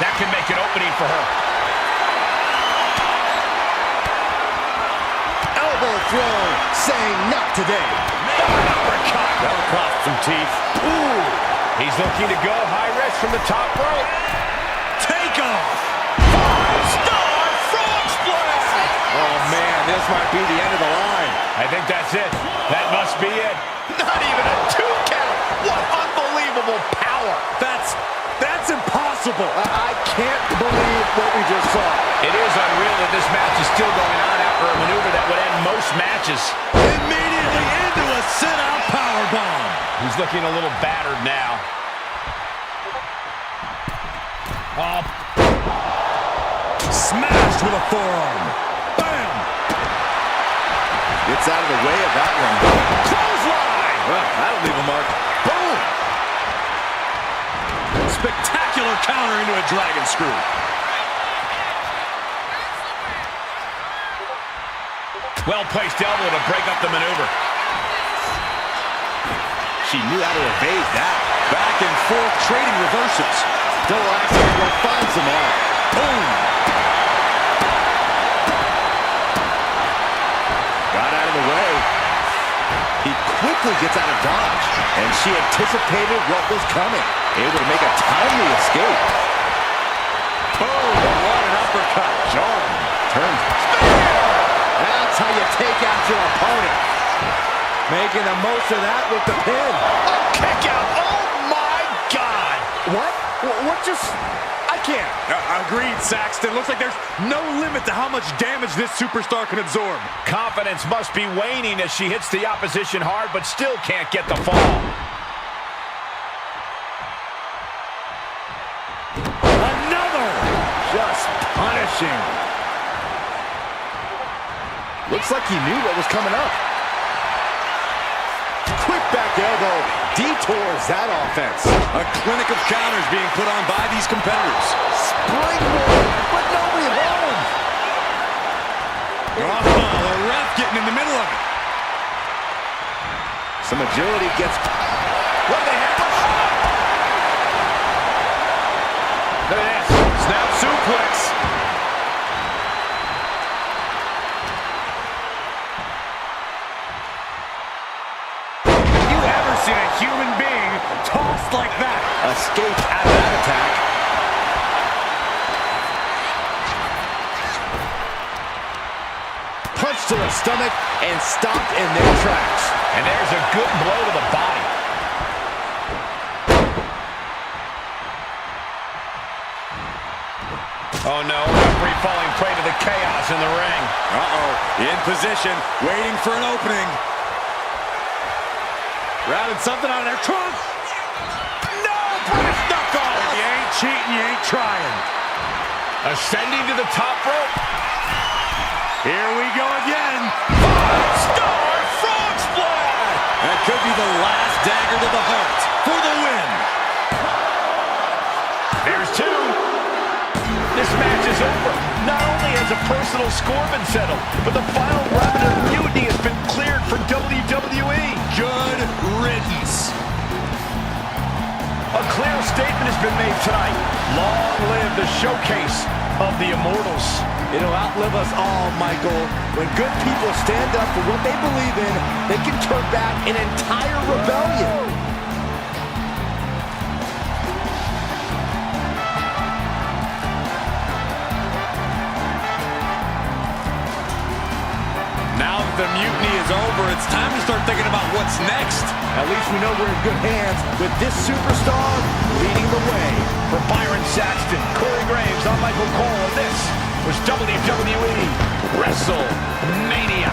G: That can make an opening for her.
J: Elbow throw, saying not today.
G: Uppercut. That'll cost some teeth. Ooh. He's looking to go high risk from the top rope.
J: Take off. 5-star frog splash. Oh, man, this might be the end of the line.
G: I think that's it. That must be it.
J: Not even a 2 count. What unbelievable power. That's impossible. I can't believe what we just saw.
G: It is unreal that this match is still going on after a maneuver that would end most matches.
J: Immediately into a sit-out powerbomb.
G: He's looking a little battered now.
J: Smashed with a forearm. Bam! Gets out of the way of that one. Clothesline! Well, that'll leave a mark. Boom! Spectacular counter into a dragon screw.
G: Well-placed elbow to break up the maneuver.
J: She knew how to evade that. Back and forth, trading reversals. Double axe will find some arm. Boom! Got out of the way. He quickly gets out of dodge, and she anticipated what was coming. Able to make a timely escape. Boom! What an uppercut. Jordan turns. Spear! That's how you take out your opponent. Making the most of that with the pin.
G: Oh, kick out. Oh, my God.
J: What? What just... I can't. Agreed, Saxton. Looks like there's no limit to how much damage this superstar can absorb.
G: Confidence must be waning as she hits the opposition hard, but still can't get the fall.
J: Another! Just punishing. Looks like he knew what was coming up. Quick back elbow detours that offense. A clinic of counters being put on by these competitors. Springboard, but nobody home. Oh, the ref getting in the middle of it. Some agility gets... What do they have?
G: Look at this. Snap suplex.
J: Seen a human being tossed like that. Escaped out of that attack. Punch to the stomach and stopped in their tracks.
G: And there's a good blow to the body. Oh no, referee falling prey to the chaos in the ring.
J: Uh-oh, in position, waiting for an opening. Grabbing something out of their trunk. No, British knuckle. If you ain't cheating, you ain't trying.
G: Ascending to the top rope.
J: Here we go again. 5-star frog splash. That could be the last dagger to the heart for the win.
G: There's two. This match is over. Not only has a personal score been settled, but the final round of mutiny has been cleared for WWE.
J: Good riddance.
G: A clear statement has been made tonight. Long live the showcase of the Immortals.
J: It'll outlive us all, Michael. When good people stand up for what they believe in, they can turn back an entire rebellion. Now that the mutiny is over, it's time to start thinking about what's next. At least we know we're in good hands with this superstar leading the way.
G: For Byron Saxton, Corey Graves, I'm Michael Cole, and this was WWE WrestleMania.